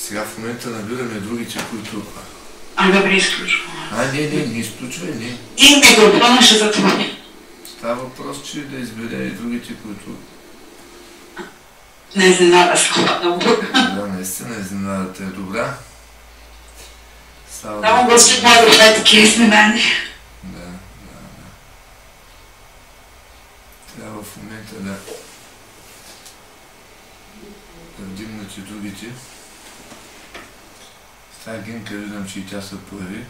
Сега в момента набираме другите, които... Добре, изключвам. Не изключвай, не. И микрофона ще затворя. Става въпрос, че да избере и другите, които... Не изненада, слава Бога. Да, наистина изненадата е добра. Само Господ може да даде такива изненади. Да. Трябва в момента да вдигнат и другите. С тази гинка виждам, че и тя се появи.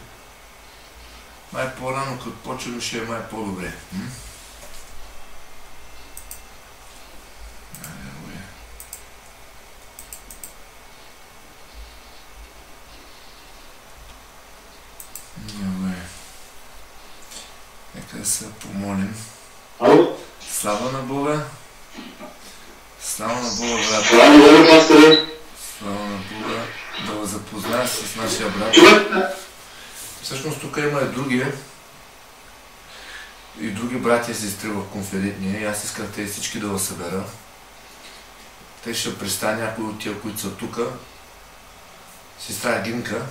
Май по-рано, като почваме, ще е май по-добре. Нека да се помолим. Слава на Бога! Слава на Бога, брат! Слава на Бога! Да го запозная с нашия брат. Всъщност тук има и други братя и сестри в конферентния и аз исках те всички да го събера. Те ще представя някои от тия, които са тук. Сестра Гинка,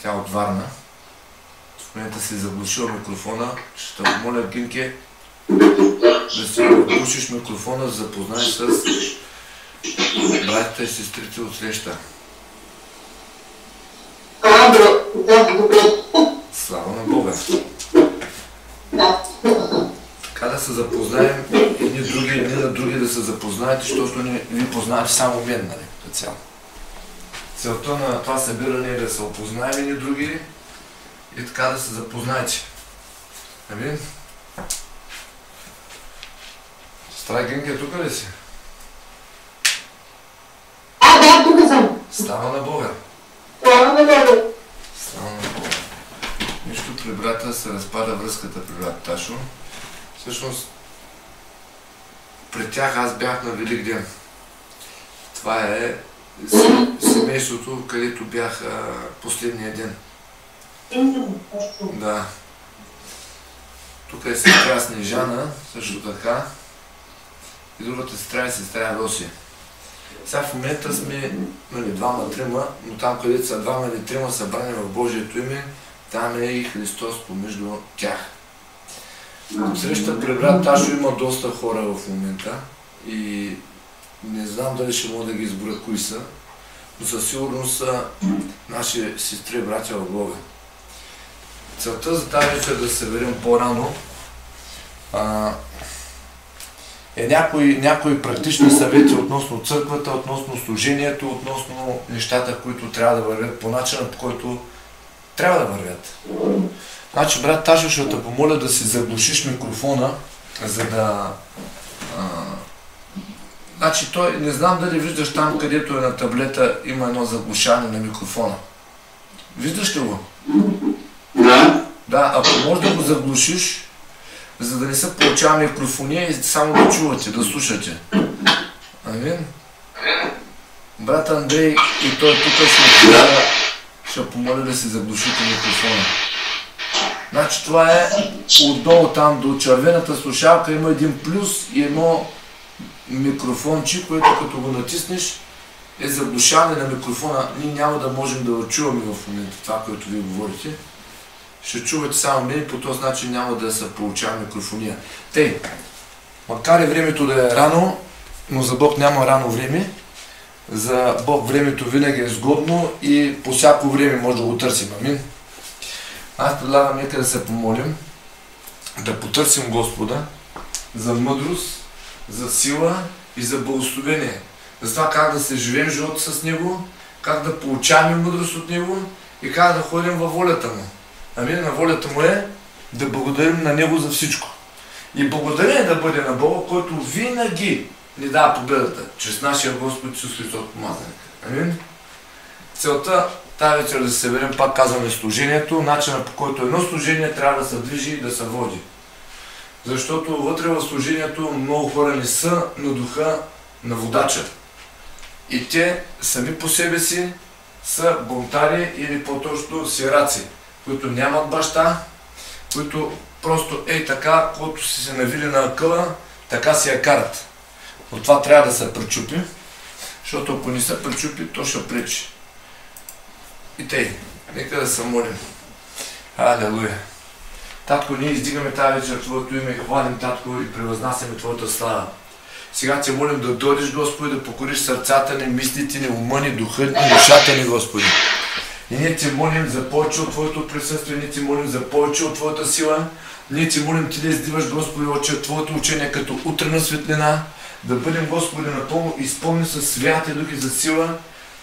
тя от Варна. В момента си заглушила микрофона. Ще те помоля, Гинке, да си заглушиш микрофона, да запознаеш с братята и сестрите от среща. Слава на Бога! Така да се запознаем едни на други да се запознаете, защото ви познавате само мен, нали, като цяло. Целта на това събиране е да се опознаем едни други и така да се запознаете. Амин? Сестра Гинка, тук ли си? Да, тук съм. Слава на Бога! Слава на Бога! Слава на Бога! Нищо при брата се разпада връзката при брат Ташо. Всъщност, пред тях аз бях на Велик ден. Това е семейството, където бях последния ден. Да. Тук е сестра Снежана, също така. И другата сестра е сестра Роси. Сега в момента сме двама-трима, но там където са двама или трима събрани в Божието име, там е и Христос помежду тях. Среща при брат Ташо има доста хора в момента и не знам дали ще мога да ги изборя кои са, но със сигурност са наши сестри и братя в Бога. Целта за тази вечер да се съберем по-рано е някои практични съвети относно църквата, относно служението, относно нещата, които трябва да вървят по начина, по който трябва да вървят. Значи, брат Ташо, ще те помоля да си заглушиш микрофона, за да... Значи, той, не знам дали виждаш там, където е на таблета, има едно заглушаване на микрофона. Виждаш ли го? Да. Да, ако можеш да го заглушиш, за да не се получава микрофония и само да чувате, да слушате. Амин? Брат Андрей и той тук ще помоля да си заглушите микрофона. Значи това е отдолу там до червената слушалка има един плюс и едно микрофонче, което като го натиснеш е заглушаване на микрофона. Ние няма да можем да го чуваме в момента това, което ви говорите. Ще чувате само мен и по този начин няма да се получава микрофония. Тъй, макар и времето да е рано, но за Бог няма рано време. За Бог времето винаги е сгодно и по всяко време може да го търсим. Амин. Аз предлагам нека да се помолим, да потърсим Господа за мъдрост, за сила и за благословение. За това как да се живеем живота с Него, как да получаваме мъдрост от Него и как да ходим във волята Му. Амин, на волята Му е да благодарим на Него за всичко. И благодарение да бъде на Бога, който винаги ни дава победата, чрез нашия Господ Исус Христос помазаник. Амин. Целта тази вечер да се съберем, пак казваме, служението, начина по който едно служение трябва да се движи и да се води. Защото вътре в служението много хора не са на духа на водача. И те сами по себе си са бунтари или по-точно сираци, които нямат баща, които просто така, когато си се навили на акъла, така си я карат. Но това трябва да се пречупи, защото ако не се пречупи, то ще пречи. И тъй, нека да се молим. Алелуя. Татко, ние издигаме тази вечер Твоето име и хвалим, Татко, и превъзнасяме Твоята слава. Сега Те молим да дойдеш, Господи, да покориш сърцата ни, мислите ни, ума ни, духът ни, душата ни, Господи. И ние Те молим за повече от Твоето присъствие, ние Те молим за повече от Твоята сила. Ние Те молим Ти да издиваш, Господи, от Твоето учение като утрена светлина, да бъдем, Господи, напълно изпълнени със Святия Дух и за сила,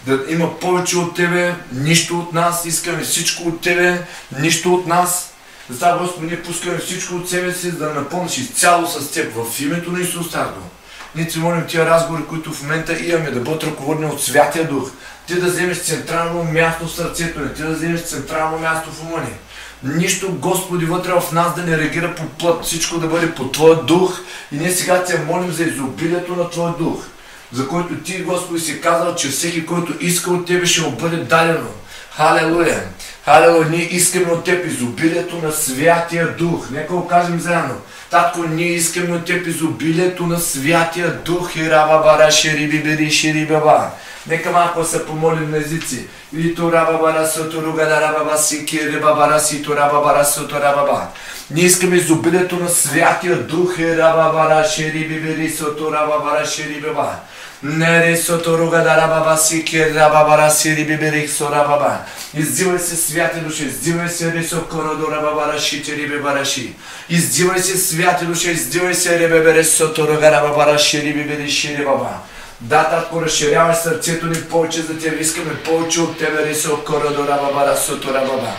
да има повече от Тебе, нищо от нас, искаме всичко от Тебе, нищо от нас. Затова, Господи, ние пускаме всичко от себе си, да напълниш изцяло с Теб, в името на Исус Татко. Ние Ти молим тия разговори, които в момента имаме, да бъдат ръководени от Святия Дух. Ти да вземеш централно място в сърцето ни, Ти да вземеш централно място в ума ни. Нищо, Господи, вътре в нас да не реагира по плът, всичко да бъде по Твоя Дух. И ние сега Те молим за изобилието на Твоя Дух, за който Ти, Господи, си казал, че всеки, който иска от Тебе, ще му бъде дадено. Халелуя! Халелуя! Ние искаме от Теб изобилието на Святия Дух. Нека го кажем заедно. Татко, ние искаме от Теб изобилието на Святия Дух. Хирабабара шерибибери шерибаба. Нека малко се помолим на езици. Ито рабабара сото ругада рабаба сики рибабара сито рабабара сото рабаба. Ние искаме изобилието на Святия Дух. Хирабабара шерибибери сото рабабара шерибаба. Нере сото ругада рабаба сики рабабара шерибибери сото рабаба. Издивай се, Святи Душе, издивай се, Ресо Коrodо рабабара шите рибебара ши. Издивай се, Святи Душе, издивай се, ребебере сото ругада рабабара шерибибери шерибаба. Да, Татко, разширявай сърцето ни повече за Тебе. Искаме повече от Тебе, Ресо Коrodо рабабара сото рабаба.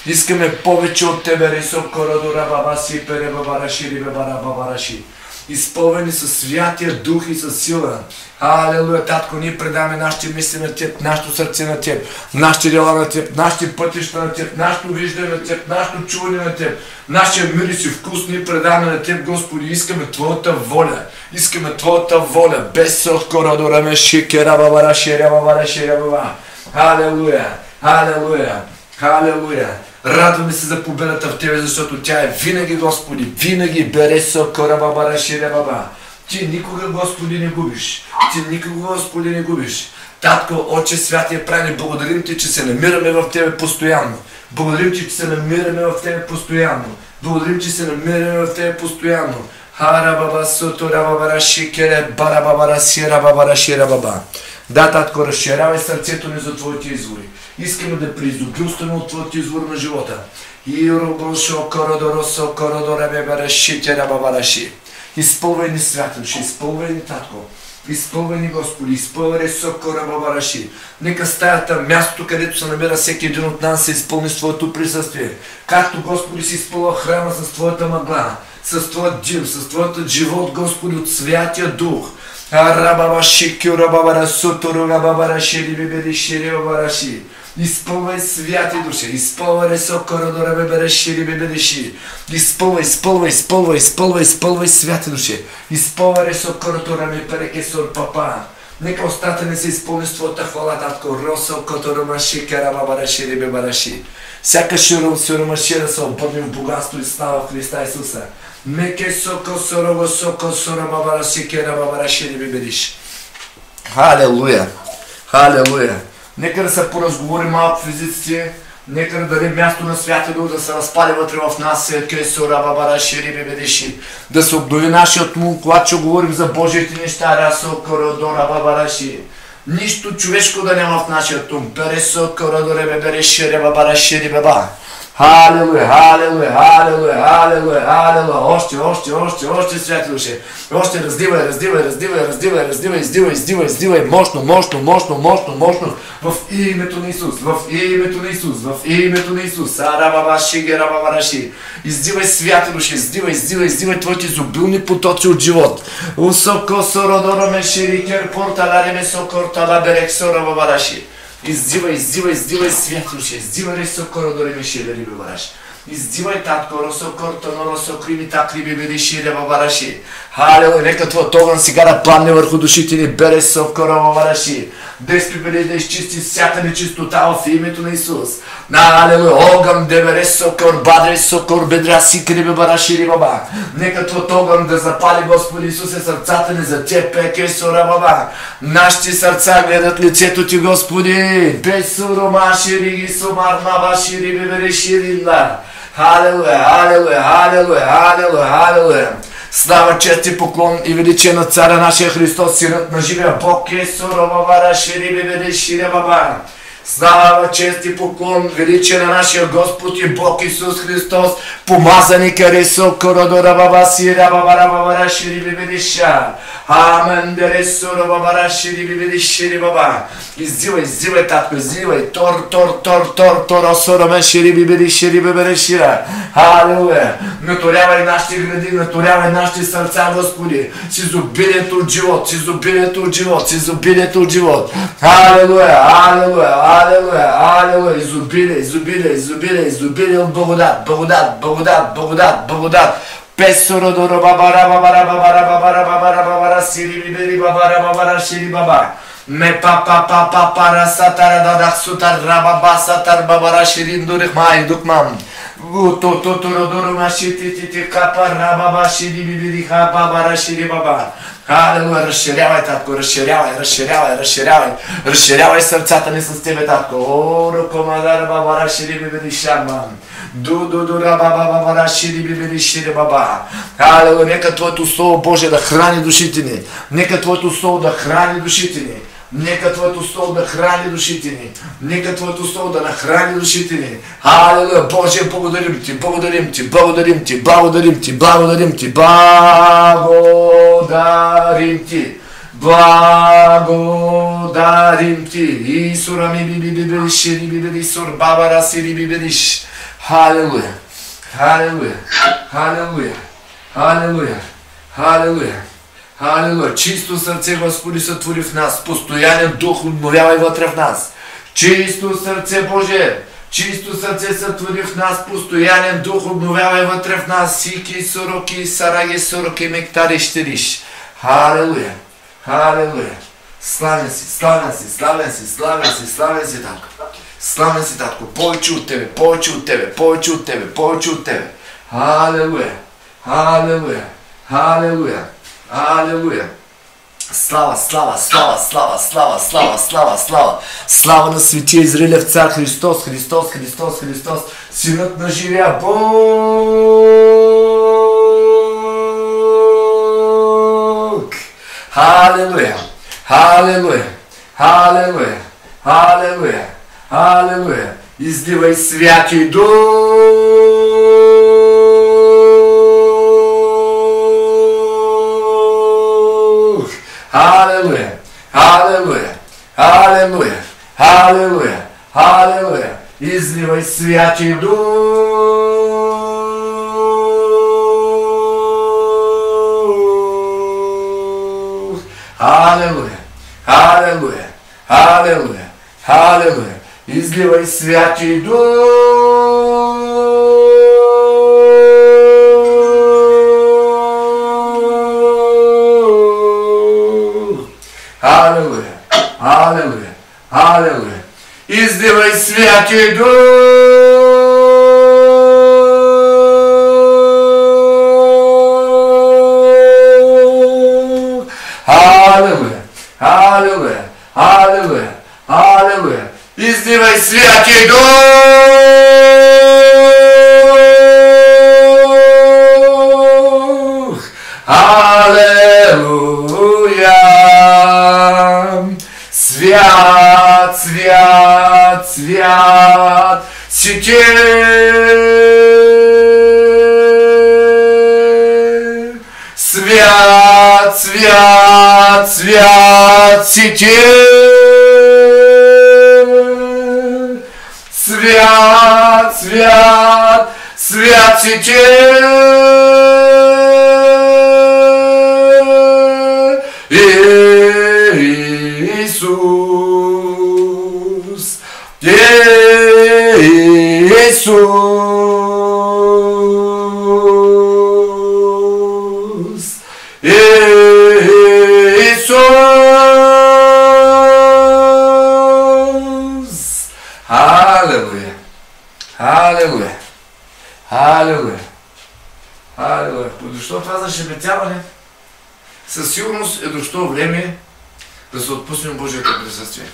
Искаме повече от Тебе, Ресо Коrodо рабаба си перебабара шерибебара бабара ши. Изпълнени със Святия Дух и със сила. Алелуя, Татко, ние предаваме нашите мисли на Теб, нашето сърце на Теб, нашите дела на Теб, нашите пътища на Теб, нашето виждане на Теб, нашето чуване на Теб, нашия мирис и вкус ние предаваме на Теб, Господи. Искаме Твоята воля, искаме Твоята воля, без сокора раме шикера бабара шеря бабара шеря баба. Алелуя, алелуя, алелуя. Радваме се за победата в Тебе, защото тя е винаги, Господи, винаги бере сокора бабара шеря баба. Ти никога, Господи, не губиш. Ти никога, Господи, не губиш. Татко, Отче Святия Праведник, благодарим Ти, че се намираме в Тебе постоянно. Благодарим Ти, че се намираме в Тебе постоянно. Благодарим, че се намираме в Тебе постоянно. Харабаба сото рабабара шикере барабабара сирабабара ширабаба. Да, Татко, разширявай сърцето ни за Твоите извори. Искаме да преизобилстваме от Твоите извор на живота. Иробошо кородоросо кородорабебара шикерабабара ши. Изпълвай ни, Святи Душе, изпълвай ни, Татко. Изпълвай ни, Господи, изпълвай сокора бабараши. Нека стаята, мястото, където се намира всеки един от нас, се изпълни с Твоето присъствие. Както, Господи, си изпълва храма с Твоята мъгла, с Твоят дим, с Твоят живот, Господи, от Святия Дух. Арабабаши, кюрабабара, суторуга бабараши, рибибери, ширибабараши. Изпълвай, Святи Душе, изпълвай Ресокора до ребебереши, рибебереши. Изпълвай, Святи Душе. Изпълвай Ресокора до ребеберекесор папа. Нека устата не се изпълни с Твоята хвала, Татко. Росокото ромаши, карабабараши, рибебараши. Всяка широмаши да се обърне в богатство и слава в Христа Исуса. Меке соко сорово соко соробабараши, карабабараши, рибебериши. Халелуя! Халелуя! Нека да се поразговорим малко в езиците, нека да дадем място на Святия Дух да се разпали вътре в нас, да се обнови нашият ум, когато ще говорим за Божиите неща, нищо човешко да няма в нашият ум. Халелуя, халелуя, халелуя, халелуя, халелуя. Още, Святи Душе. Още издивай. Мощно. В името на Исус. Арабабаши. Издивай, Святи Душе, издивай Твоите изобилни потоци от живот. Усоко сородора мешери керпорталари месокортала берексора бабараши. Издивай, Святи Душе, издивай Ресокора до ремеши да риби бараш. Издивай, татко, росокорто, но росокриви, такриви, бери шире, бабараши. Халелуя, нека твоят огън сега да пламне върху душите ни, бере совкора, бабараши. Да изпепели, да изчисти всяка нечистота в името на Исус. Халелуя, огън, да бере сокор, бадре сокор, бедра си, криви, барашири, баба. Нека твоят огън да запали, Господи Исусе, сърцата ни за Теб, пеке, сора, баба. Нашите сърца гледат лицето Ти, Господи. Бесуро, машири, ги, сумар, мабашири, бебери, ширилла. Халелуя, халелуя, халелуя, халелуя, халелуя. Слава, чест и поклон и величие на Царя нашия Христос, Синът на живия Бог, Есуро, бабара, шири, бебери, шире, баба. Слава, чест и поклон, величие на нашия Господ и Бог Исус Христос, помазани каресо, кородора, баба, сира, бабара, бабара, шири, бибидиша. Амен, дересура, бабара, шири, бибидишири, баба. Издивай, татко, издивай. Тор, осора, мен, шири, бибидишири, бибидишира. Халелуя. Наторявай нашите гради, наторявай нашите сърца, Господи, с изобилието от живот, с изобилието от живот, с изобилието от живот. Халелуя, халелуя, халелуя, халелуя. Изобилие от благодат. Песоро доро бабара сири бибери бабара шири баба. Ме пара сатара дадах сутар рабаба сатар бабара ширин дурих май дукмам. Тоторо доро машити капа рабаба шири бибери бабара шири баба. Халелуя, разширявай, татко, разширявай сърцата ни с Тебе, татко. Оро комадар бабара шири бибери шамам. Ду-ду-ду-ра баба шири бибери шири баба. Халелуя, нека Твоето Слово Божие да храни душите ни. Нека Твоето Слово да храни душите ни. Нека Твоето Слово да храни душите ни. Нека Твоето Слово да нахрани душите ни. Халелуя, Боже, благодарим Ти. Благодарим Ти. Исура ми бибери шири бибери сур бабара сири бибериш. Халелуя. Чисто сърце, Господи, сътвори в нас. Постоянен дух обновявай вътре в нас. Чисто сърце, Боже. Чисто сърце сътвори в нас. Постоянен дух обновявай вътре в нас. Сики, сороки, сараги, сороки, мектари, щериш. Халелуя. Славен си, татко. Славен си, татко. Повече от Тебе. Халелуя. Слава. Слава на Светия Израилев цар Христос. Синът на живия Бог. Халелуя. Изливай Святия Дух. Халелуя. Изливай Святия Дух. Халелуя. Изливай Святия Дух. Халелуя. Изливай Святия Дух. Халелуя. Изливай Святия Дух. Халелуя. Свят си Ти. Свят си Ти. Свят си Ти. Исус. Халелуя! Халелуя! Халелуя! Защо това зашеметяване? Със сигурност е дошло време да се отпуснем Божието присъствие.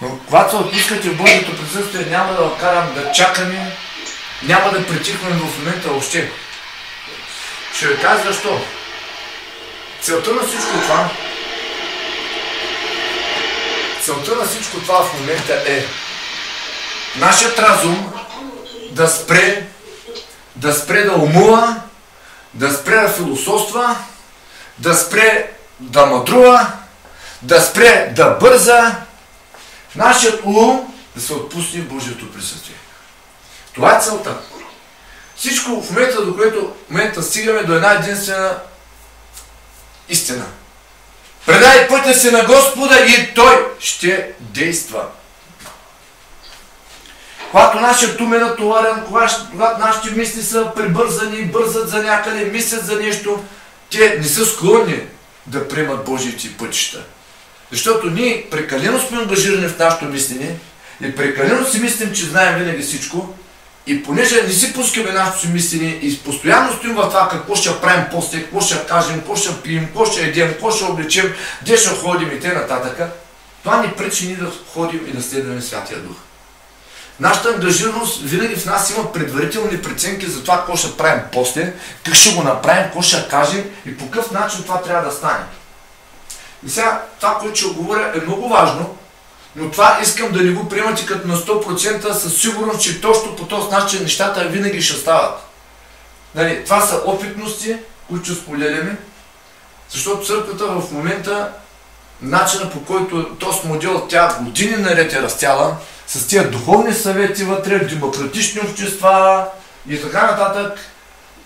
Но когато се отпускате в Божието присъствие, няма да карам да чакаме, няма да притихваме в момента въобще. Ще ви кажа защо. Целта на всичко това в момента е нашият разум да спре да умува, да спре да философства, да спре да мъдрува, да спре да бърза, нашият ум да се отпусне в Божието присъствие. Това е целта. Всичко в момента, до което в момента стигаме до една единствена истина. Предай пътя си на Господа и Той ще действа. Когато нашият ум е натоварен, когато нашите мисли са прибързани, бързат за някъде, мислят за нещо, те не са склонни да приемат Божиите пътища. Защото ние прекалено сме ангажирани в нашето мислене и прекалено си мислим, че знаем винаги всичко, и понеже не си пускаме нашето си мислене и постоянно стоим в това какво ще правим после, какво ще кажем, какво ще пием, какво ще едем, какво ще облечем, где ще ходим и т.н. Това ни пречи ние да ходим и да следваме Святия Дух. Нашата ангажираност винаги в нас има предварителни преценки за това какво ще правим после, как ще го направим, какво ще кажем и по какъв начин това трябва да стане. И сега това, което ще говоря, е много важно, но това искам да не го приемате като на 100% със сигурност, че точно по този начин нещата винаги ще стават. Нали, това са опитности, които ще споделяме, защото църквата в момента, начина по който този модел тя години наред е растяла, с тия духовни съвети вътре, демократични общества и така нататък,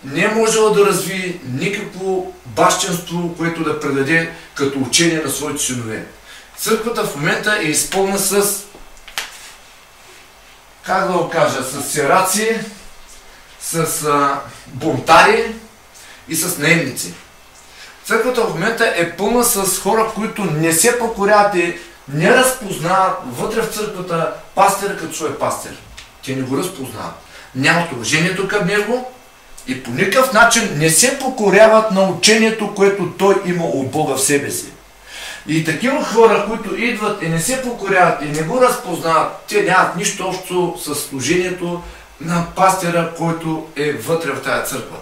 не е можела да развие никакво бащенство, което да предаде като учение на своите синове. Църквата в момента е изпълнена с, как да го кажа, с сираци, с бунтари и с наемници. Църквата в момента е пълна с хора, които не се покоряват и не разпознават вътре в църквата пастира като свой пастир. Те не го разпознават. Нямат уважението към него и по никакъв начин не се покоряват на учението, което той има от Бога в себе си. И такива хора, които идват и не се покоряват и не го разпознават, те нямат нищо общо с служението на пастира, който е вътре в тази църква.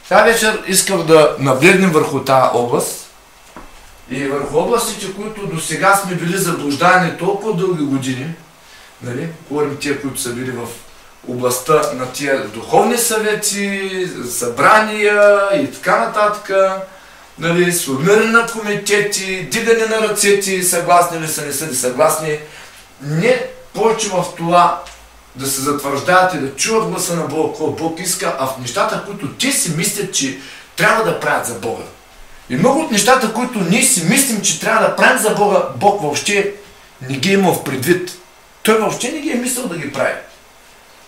Тази вечер искам да наблегнем върху тази област и върху областите, които до сега сме били заблуждани толкова дълги години. Нали? Говорим тия, които са били в областта на тия духовни съвети, събрания и така нататък. Нали, сформиране на комитети, дигане на ръцете, съгласни ли са, не са ли съгласни. Не повече в това да се затвърждават и да чуват гласа на Бога, какво Бог иска, а в нещата, които те си мислят, че трябва да правят за Бога. И много от нещата, които ние си мислим, че трябва да правим за Бога, Бог въобще не ги има в предвид. Той въобще не ги е мислил да ги прави.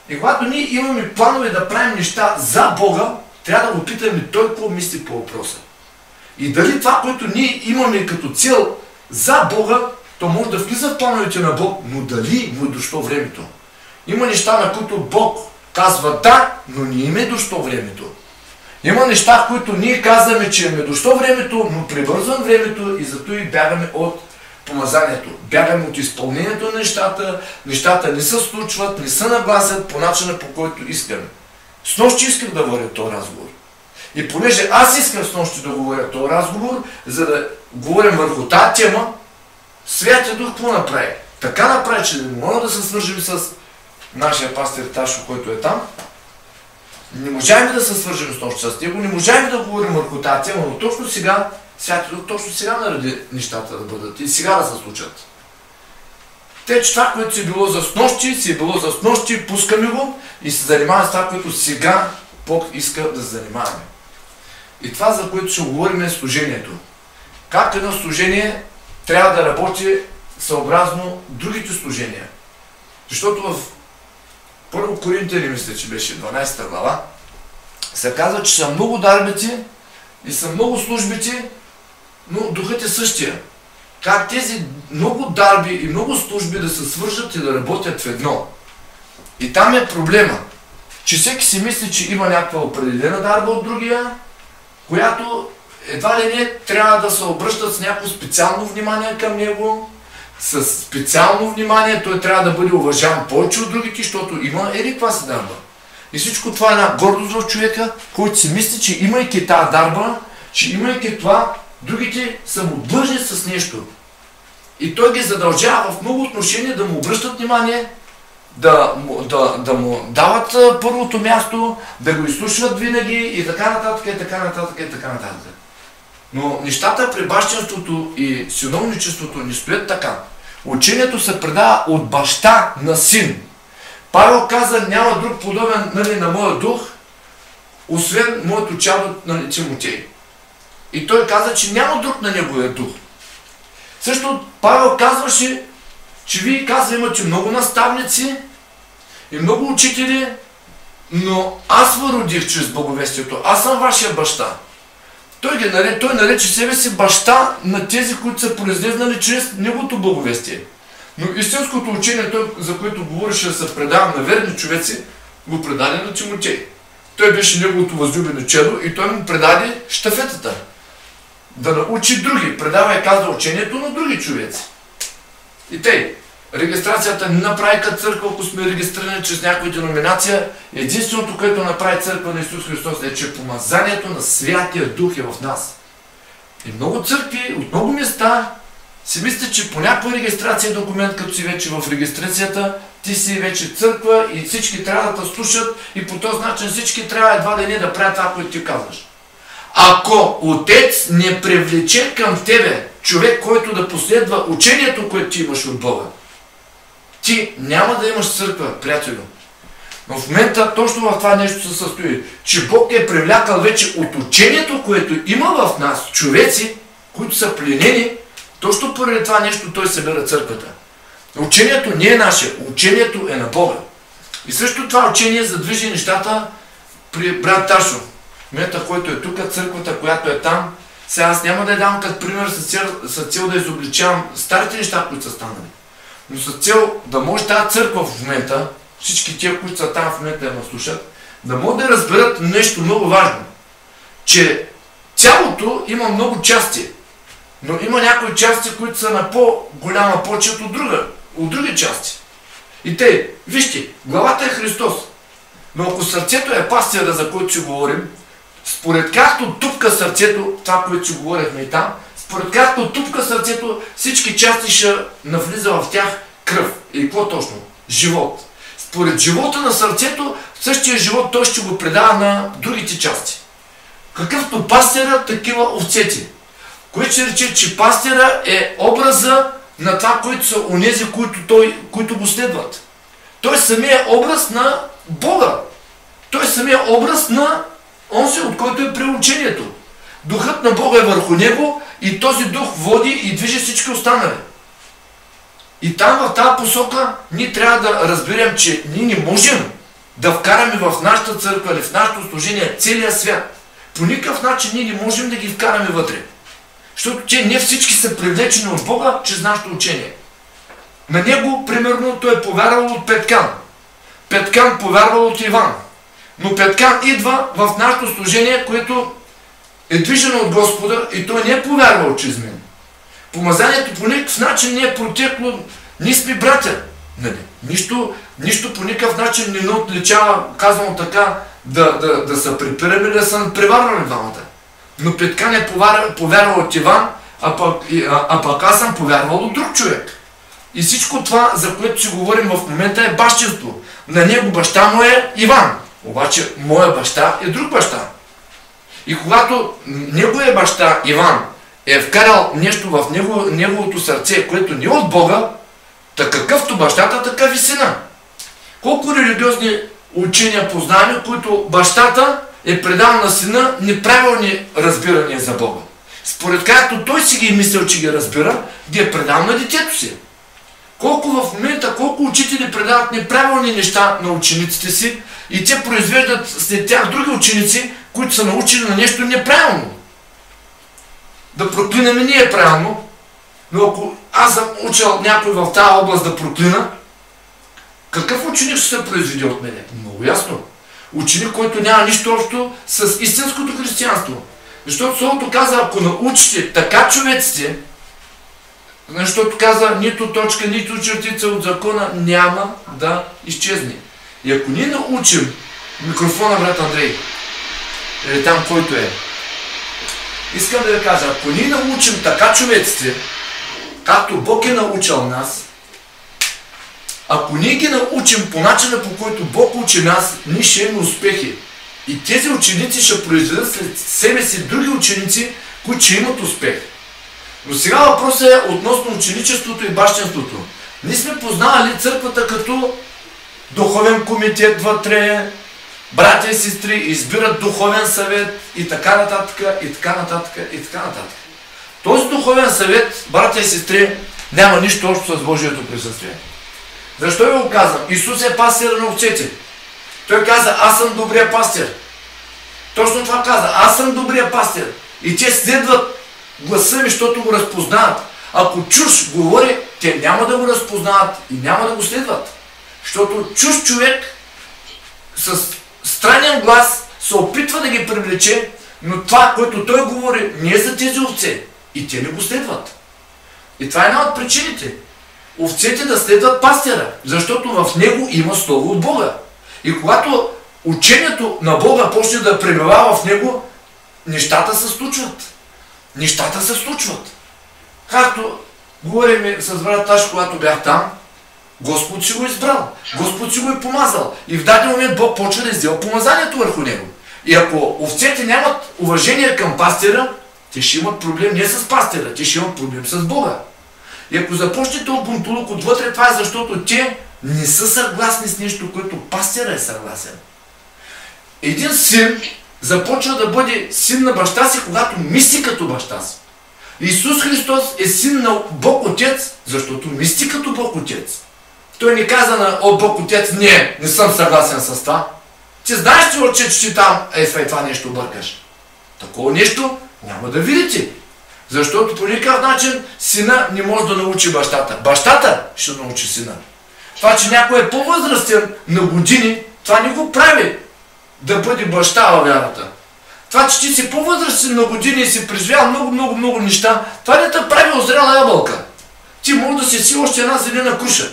И когато ние имаме планове да правим неща за Бога, трябва да го питаме той какво мисли по въпроса. И дали това, което ние имаме като цел за Бога, то може да влиза в плановете на Бог, но дали му е дошло времето. Има неща, на които Бог казва да, но не им е дошло времето. Има неща, в които ние казваме, че им е дошло времето, но прибързвам времето и зато и бягаме от помазанието. Бягаме от изпълнението на нещата, нещата не се случват, не се нагласят по начина, по който искаме. Снощи исках да водя този разговор. И понеже аз искам снощи да говоря този разговор, за да говорим върху тази тема, Святия Дух какво направи? Така направи, че не мога да се свържим с нашия пастир Ташо, който е там. Не можем да се свържим снощи с него, не можем да говорим върху тази тема, но точно сега, Святия Дух точно сега нареди нещата да бъдат и сега да се случат. Те, че това, което си е било за снощи, си е било за снощи, пускаме го и се занимаваме с това, което сега Бог иска да се занимаваме. И това, за което ще говорим, е служението. Как едно служение трябва да работи съобразно другите служения. Защото в 1 Коринтияни, мисля, че беше 12 глава, се казва, че са много дарбици и са много службици, но духът е същия. Как тези много дарби и много служби да се свържат и да работят в едно. И там е проблема, че всеки си мисли, че има някаква определена дарба от другия, която едва ли не трябва да се обръщат с някакво специално внимание към него, с специално внимание той трябва да бъде уважаван повече от другите, защото има каква си дарба. И всичко това е една гордост в човека, който си мисли, че имайки тази дарба, че имайки това, другите са му длъжни с нещо. И той ги задължава в много отношения да му обръщат внимание, да му дават първото място, да го изслушват винаги и така нататък, и така нататък, и така нататък. Но нещата при бащинството и синовничеството не стоят така. Учението се предава от баща на син. Павел каза, няма друг подобен на моя дух, освен моето чадо на Тимотей. И той каза, че няма друг на неговия дух. Също Павел казваше, че вие казва, имате много наставници и много учители, но аз ви родих чрез благовестието. Аз съм вашия баща. Той нарече себе си баща на тези, които са произлезнали чрез неговото благовестие. Но истинското учение, за което говореше да се предава на верни човеци, го предаде на Тимотей. Той беше неговото възлюбено чедо и той му предаде щафетата. Да научи други. Предава и казва учението на други човеци. И тъй, регистрацията не направи като църква, ако сме регистрирани чрез някоя деноминация. Единственото, което направи църква на Исус Христос е, че помазанието на Святия Дух е в нас. И много църкви, от много места, си мисля, че по някаква регистрация документ, като си вече в регистрацията, ти си вече църква и всички трябва да те слушат и по този начин всички трябва едва да не да правят това, което ти казваш. Ако Отец не привлече към тебе човек, който да последва учението, което ти имаш от Бога, ти няма да имаш църква, приятелю. Но в момента точно в това нещо се състои, че Бог е привлякал вече от учението, което има в нас, човеци, които са пленени, точно поради това нещо той събира църквата. Учението не е наше, учението е на Бога. И също това учение задвижи нещата при брат Ташо. В момента, който е тук, църквата, която е там, сега аз няма да я дам като пример с цел да изобличавам старите неща, които са станали. Но с цел да може тази църква в момента, всички тия, които са там в момента да ме слушат, да могат да разберат нещо много важно. Че цялото има много части, но има някои части, които са на по-голяма почет от други части. И те, вижте, главата е Христос. Но ако сърцето е пастира, за който си говорим, според както тупка сърцето, това, което си говорихме и там, според както тупка сърцето, всички части ще навлиза в тях кръв. И какво точно? Живот. Според живота на сърцето, същия живот той ще го предава на другите части. Какъвто пастира, такива овцети. Което ще рече, че пастира е образа на това, които са онези, които го следват. Той самия образ на Бога. Той самия образ на онзи, от който е приучението. Духът на Бога е върху него и този дух води и движи всички останали. И там в тази посока ние трябва да разберем, че ние не можем да вкараме в нашата църква или в нашето служение целия свят. По никакъв начин ние не можем да ги вкараме вътре. Защото те не всички са привлечени от Бога чрез нашето учение. На него, примерно, той е повярвал от Петкан. Петкан повярвал от Иван. Но Петкан идва в нашето служение, което е движено от Господа и той не е повярвал чрез мен. Помазанието по никакъв начин не е протекло, ние сме братя. Нали? Нищо по никакъв начин не отличава, казвам така, да са припираме или да са преварвали двамата. Но Петкан е повярвал от Иван, а пък аз съм повярвал от друг човек. И всичко това, за което си говорим в момента, е бащинство. На него баща му е Иван. Обаче моя баща е друг баща. И когато неговия баща Иван е вкарал нещо в неговото сърце, което не е от Бога, какъвто бащата, такъв и сина. Колко религиозни учения познаваме, които бащата е предал на сина неправилни разбирания за Бога. Според както той си ги мислил, че ги разбира, ги е предал на детето си. Колко учители предават неправилни неща на учениците си и те произвеждат след тях други ученици, които са научили на нещо неправилно. Да проклинаме не е правилно, но ако аз съм учил някой в тази област да проклина, Какъв ученик ще се произведе от мене? Много ясно. Ученик, който няма нищо общо с истинското християнство. Защото Словото каза, ако научите така човеците, защото каза, нито точка, нито чертица от закона няма да изчезне. И ако ние научим микрофона, брат Андрей, или там който е, искам да ви кажа, ако ние научим така човеците, както Бог е научил нас, ако ние ги научим по начина, по който Бог учи нас, ние ще имаме успехи. И тези ученици ще произведат след себе си други ученици, които ще имат успех. Но сега въпросът е относно ученичеството и бащинството. Ние сме познавали църквата като духовен комитет вътре, братя и сестри избират духовен съвет и така нататък, и така нататък, и така нататък. Този духовен съвет, братя и сестри, няма нищо общо с Божието присъствие. Защо ви го казвам? Исус е пастир на овцете. Той каза, аз съм добрия пастир. Точно това каза, аз съм добрия пастир. И те следват гласа ми, защото го разпознават. Ако чуж говори, те няма да го разпознават и няма да го следват. Защото чуж човек с странен глас се опитва да ги привлече, но това, което той говори, не е за тези овце. И те не го следват. И това е една от причините. Овцете да следват пастира, защото в него има слово от Бога. И когато учението на Бога почне да пребивава в него, нещата се случват. Нещата се случват. Както говорим с брат Таш, когато бях там, Господ си го избрал. Господ си го е помазал. И в даден момент Бог почва да издела помазанието върху него. И ако овцете нямат уважение към пастира, те ще имат проблем не с пастира, те ще имат проблем с Бога. И ако започнете от бунтулък отвътре, това е защото те не са съгласни с нещо, което пастира е съгласен. Един син започва да бъде син на баща си, когато мисли като баща си. Исус Христос е син на Бог Отец, защото мисли като Бог Отец. Той не каза на Бог Отец, не съм съгласен с това. Ти знаеш, че отче, че там това нещо бъркаш. Такова нещо няма да видите. Защото по никакъв начин сина не може да научи бащата. Бащата ще научи сина. Това, че някой е по-възрастен на години, това не го прави да бъде баща във вярата. Това, че ти си по-възрастен на години и си преживял много неща, това не те прави озряла ябълка. Ти може да си още една зелена круша,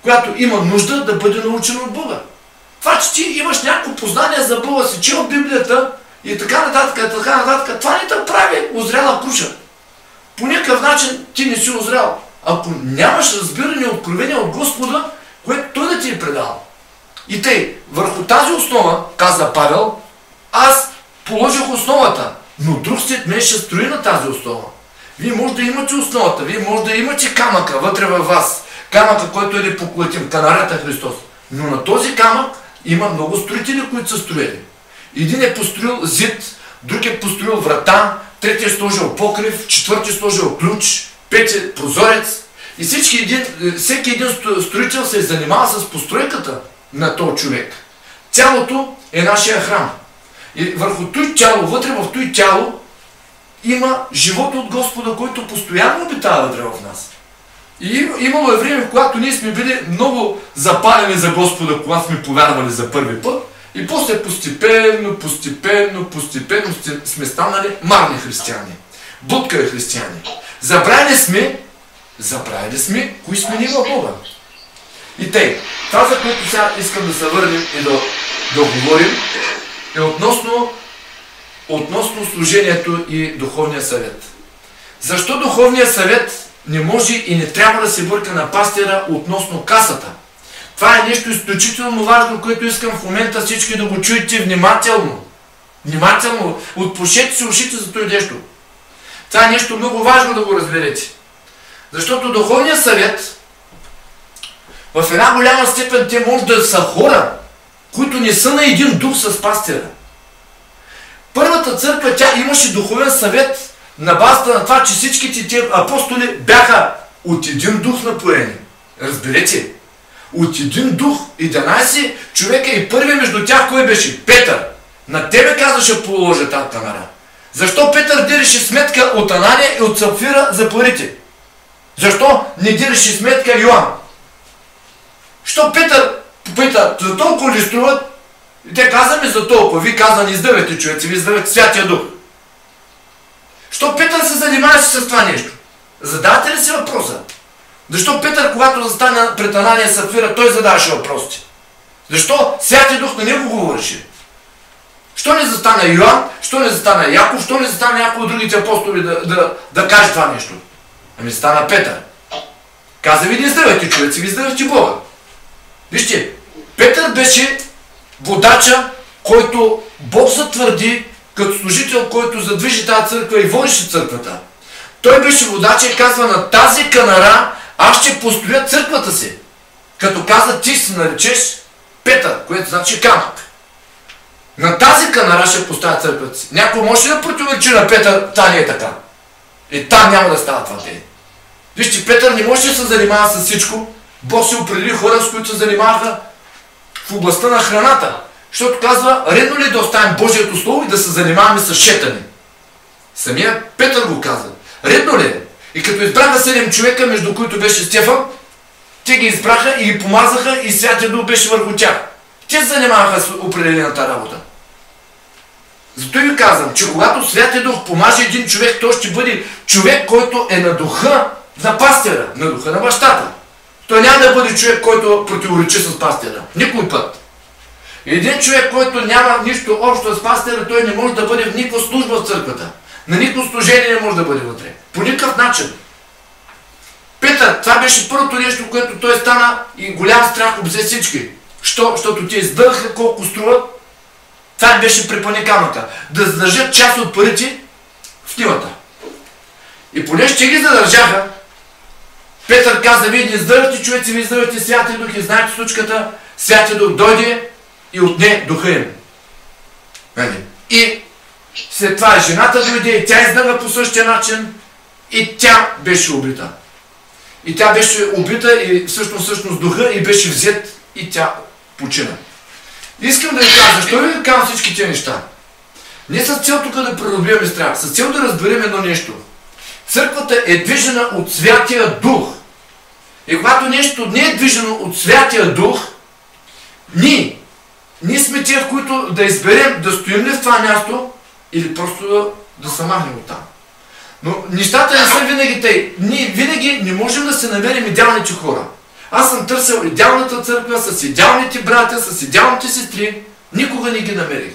която има нужда да бъде научена от Бога. Това, че ти имаш някакво познание за Бога, си чел Библията и така нататък, това не те прави озряла круша. По никакъв начин ти не си озрял. Ако нямаш разбиране и откровение от Господа, което Той да ти е предал. И тъй, върху тази основа, каза Павел, аз положих основата, но друг след мен ще строи на тази основа. Вие може да имате основата, вие може да имате камъка вътре във вас, камъка, който е поклатим, канарата Христос. Но на този камък има много строители, които са строили. Един е построил зид, друг е построил врата, трети е сложил покрив, четвърти е сложил ключ, пети прозорец. И всеки един строител се е занимавал с постройката на този човек. Тялото е нашия храм. И върху той тяло, вътре в той тяло, има живот от Господа, който постоянно обитава вътре в нас. И имало е време, когато ние сме били много запалени за Господа, когато сме повярвали за първи път. И после постепенно сме станали марни християни. Будка християни. Забравили сме, кои сме ние в Бога. И тъй, това, за което сега искам да се върнем и да говорим, е относно служението и духовния съвет. Защо духовният съвет не може и не трябва да се бърка на пастира относно касата? Това е нещо изключително важно, което искам в момента всички да го чуете внимателно. Внимателно, отпушете си ушите за това нещо. Това е нещо много важно да го разберете. Защото духовният съвет в една голяма степен те може да са хора, които не са на един дух с пастира. Първата църква, тя имаше духовен съвет на базата на това, че всичките те апостоли бяха от един дух напоени. Разберете? От един дух, 11 човека и първи между тях кой беше? Петър. На тебе казваше положа тази камера. Защо Петър диреше сметка от Анания и от Сапфира за парите? Защо не диреше сметка Йоан? Що Петър попита, за толкова ли струват? И те каза ми за толкова. Ви каза, не издавайте човеци, ви издавайте Святия Дух. Що Петър се занимаваше с това нещо? Задавате ли си въпроса? Защо Петър, когато застане пред Анания и Сапфира, той задаваше въпросите? Защо Святия Дух на него говореше? Що не застана Йоан, що не застана Яков, що не застана някой от другите апостоли да каже това нещо? Ами стана Петър. Каза ви, не издавайте човеци, ви издавайте Бога. Вижте, Петър беше водача, който Бог затвърди като служител, който задвижи тази църква и водеше църквата. Той беше водача и казва, на тази канара аз ще построя църквата си. Като каза, ти се наречеш Петър, което значи камък. На тази канара ще поставя църквата си. Някой може да противоречи на Петър, та не е така. И там няма да става това те. Вижте, Петър не може да се занимава с всичко. Бог се определи хора, с които се занимаваха в областта на храната. Защото казва, редно ли да оставим Божието Слово и да се занимаваме с шетане? Самия Петър го каза. Редно ли е? И като избраха 7 човека, между които беше Стефан, те ги избраха и ги помазаха и Святия Дух беше върху тях. Те се занимаваха с определената работа. Зато ви казвам, че когато Святия Дух помаже един човек, той ще бъде човек, който е на духа на пастира, на духа на бащата. Той няма да бъде човек, който противоречи с пастира. Никой път. Един човек, който няма нищо общо с пастира, той не може да бъде в никаква служба в църквата. На никакво служение не може да бъде вътре. По никакъв начин. Петър, това беше първото нещо, което той стана и голям страх обзе всички. Защото те издъха колко струват. Това беше препъни камъка. Да задържат част от парите в нивата. И понеже те ги задържаха, Петър каза, вие не издържате човеци, вие издържате Святия Дух и знаете случката, Святия Дух дойде и отне духа им. И след това жената дойде и тя издъга по същия начин и тя беше убита. И тя беше убита и всъщност духа и беше взет и тя почина. Искам да ви кажа, защо ви казвам всички тези неща? Не с цел тук да придобиваме страх, с цел да разберем едно нещо. Църквата е движена от Святия Дух. И когато нещо не е движено от Святия Дух, ние сме тия, в които да изберем да стоим ли в това място или просто да се махнем оттам. Но нещата не са винаги тъй. Ние винаги не можем да се намерим идеалните хора. Аз съм търсил идеалната църква с идеалните братя, с идеалните сестри. Никога не ги намерих.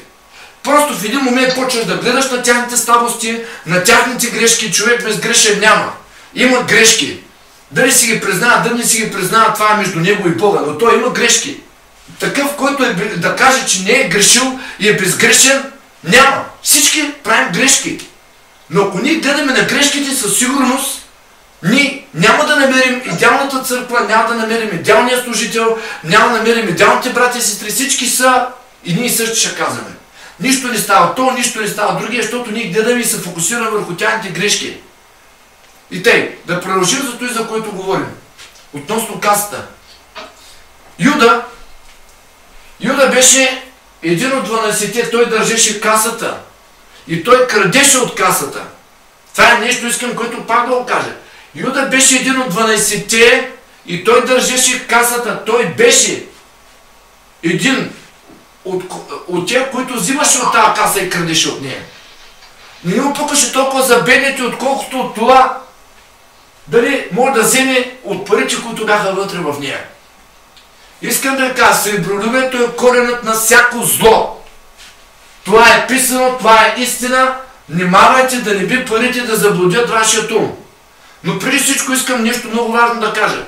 Просто в един момент почваш да гледаш на тяхните слабости, на тяхните грешки. Човек без грешен няма. Има грешки. Дали си ги признава, дали не си ги признава, това е между него и Бога. Но той има грешки. Такъв, който е да каже, че не е грешил и е безгрешен, няма. Всички правим грешки. Но ако ние гледаме на грешките, със сигурност ние няма да намерим идеалната църква, няма да намерим идеалния служител, няма да намерим идеалните братя и сестри. Всички са и ние също ще казваме. Нищо не става то, нищо не става другия, защото ние гледаме и се фокусираме върху тяхните грешки. И тъй, да продължим за това, за което говорим. Относно касата. Юда беше един от 12-те, той държеше касата. И той крадеше от касата. Това е нещо, искам, което пак да го кажа. Юда беше един от 12-те и той държеше касата. Той беше един от тях, които взимаше от тази каса и крадеше от нея. Не му пукаше толкова за бедните, отколкото от това дали може да вземе от парите, които бяха вътре в нея. Искам да ви кажа, сребролюбието е коренът на всяко зло. Това е писано, това е истина. Внимавайте да не би парите да заблудят вашия ум. Но преди всичко искам нещо много важно да кажа.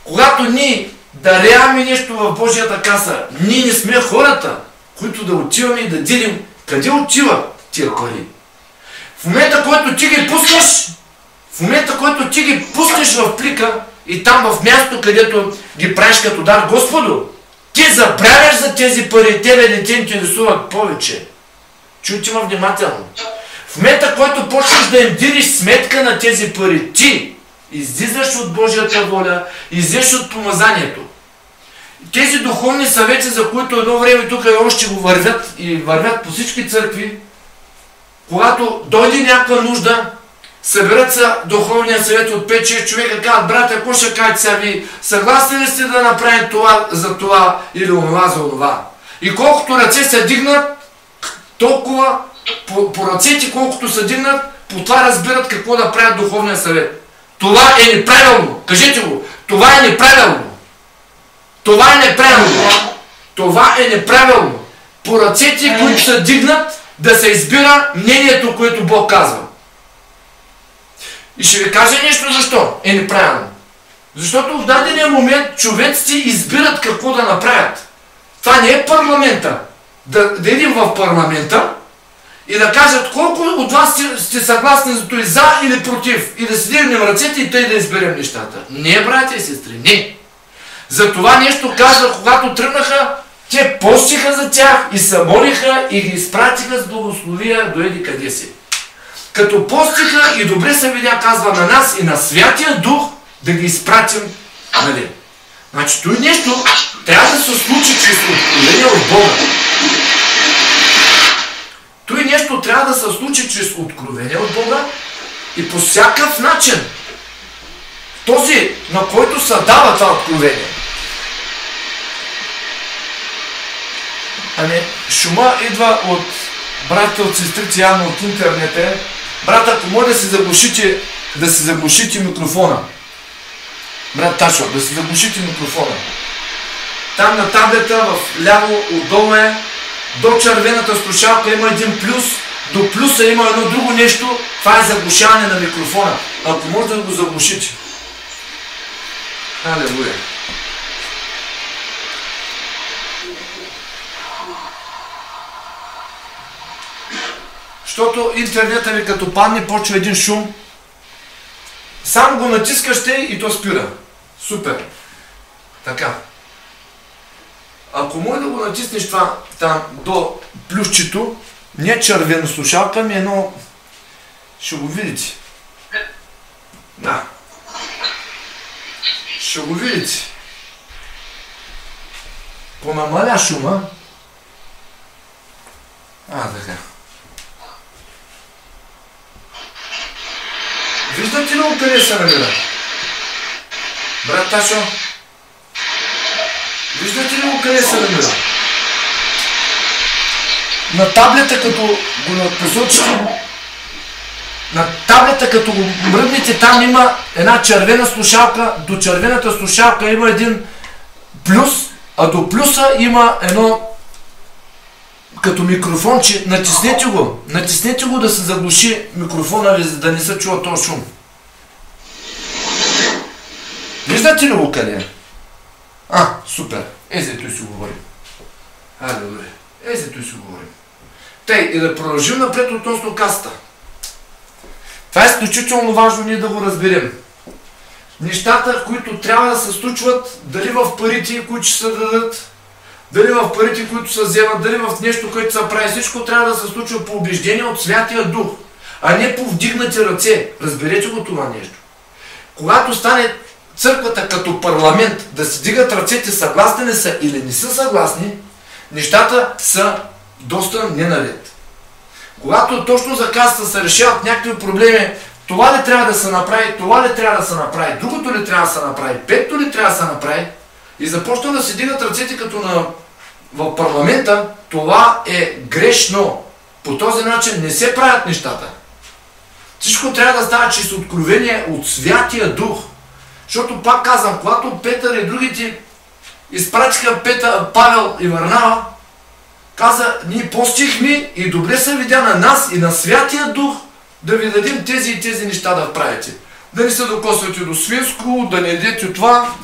Когато ние даряваме нещо в Божията каса, ние не сме хората, които да отиваме и да делим къде отиват тия пари. В момента, който ти ги пуснеш в плика и там в място, където ги правиш като дар Господу, ти забравяш за тези пари, те не те интересуват повече. Чуйте ме внимателно. В момента, който почнеш да им дириш сметка на тези пари, ти излизаш от Божията воля, излизаш от помазанието. Тези духовни съвети, за които едно време тук още го вървят и вървят по всички църкви, когато дойде някаква нужда, съберат се духовния съвет от 5-6 човека, казват, брате, какво ще кажете сега ви? Съгласни ли сте да направим това за това или онова за онова? И колкото ръце се дигнат, толкова по ръцете, колкото се дигнат, по това разбират какво да правят духовния съвет. Това е неправилно. Кажете го. Това е неправилно. Това е неправилно. Това е неправилно. По ръцете, които се дигнат, да се избира мнението, което Бог казва. И ще ви кажа нещо защо е неправилно. Защото в дадения момент човеците избират какво да направят. Това не е парламента. Да идем в парламента и да кажат колко от вас сте съгласни за това, за или против. И да си дигнем ръцете и тъй да изберем нещата. Не, братя и сестри, не. За това нещо казва, когато тръгнаха, те постиха за тях и се молиха и ги изпратиха с благословия до еди къде си. Като постиха и добре се видя, казва на нас и на Святия Дух да ги изпратим. Нали? Значи, това нещо трябва да се случи чрез откровение от Бога. Това нещо трябва да се случи чрез откровение от Бога и по всякакъв начин. Този, на който се дава това откровение. Ами, шума идва от братите, от сестрици, явно от интернета. Брат, ако може да си заглушите микрофона. Брат Ташо, да си заглушите микрофона. Там на таблета, в ляво, отдолу е, до червената слушалка има един плюс, до плюса има едно друго нещо, това е заглушаване на микрофона. Ако може да го заглушите. Алелуя. Защото интернета ви като падне, почва един шум. Само го натискаш и то спира. Супер. Така. Ако може да го натиснеш това там до плюсчето, не червено слушалка, ми едно... Ще го видите. Да. Ще го видите. Понамаля шума. Така. Виждате ли къде се намира? Брат Ташо? Виждате ли къде се намира? На таблета, като го посочите, на таблета, като го мръднете, там има една червена слушалка, до червената слушалка има един плюс, а до плюса има едно като микрофонче. Натиснете го да се заглуши микрофона ви, за да не се чува този шум. Виждате ли го къде? Супер. Езето и си говорим. Добре. Езето и си говорим. Тъй, и да продължим напред относно касата. Това е изключително важно ние да го разберем. Нещата, които трябва да се случват, дали в парите, които ще се дадат, дали в парите, които се вземат, дали в нещо, което се прави, всичко трябва да се случва по убеждение от Святия Дух, а не по вдигнати ръце. Разберете го това нещо. Когато стане църквата като парламент да си дигат ръцете, съгласни ли са или не са съгласни, нещата са доста ненаред. Когато точно за касата се решават някакви проблеми, това ли трябва да се направи, това ли трябва да се направи, другото ли трябва да се направи, петото ли трябва да се направи, и започна да се дигат ръцете като в парламента, това е грешно. По този начин не се правят нещата. Всичко трябва да става чрез откровение от Святия Дух. Защото пак казвам, когато Петър и другите изпратиха Павел и Варнава, каза, ние постихме и добре се видя на нас и на Святия Дух да ви дадим тези и тези неща да правите. Да не се докосвате до свинско, да не едете това,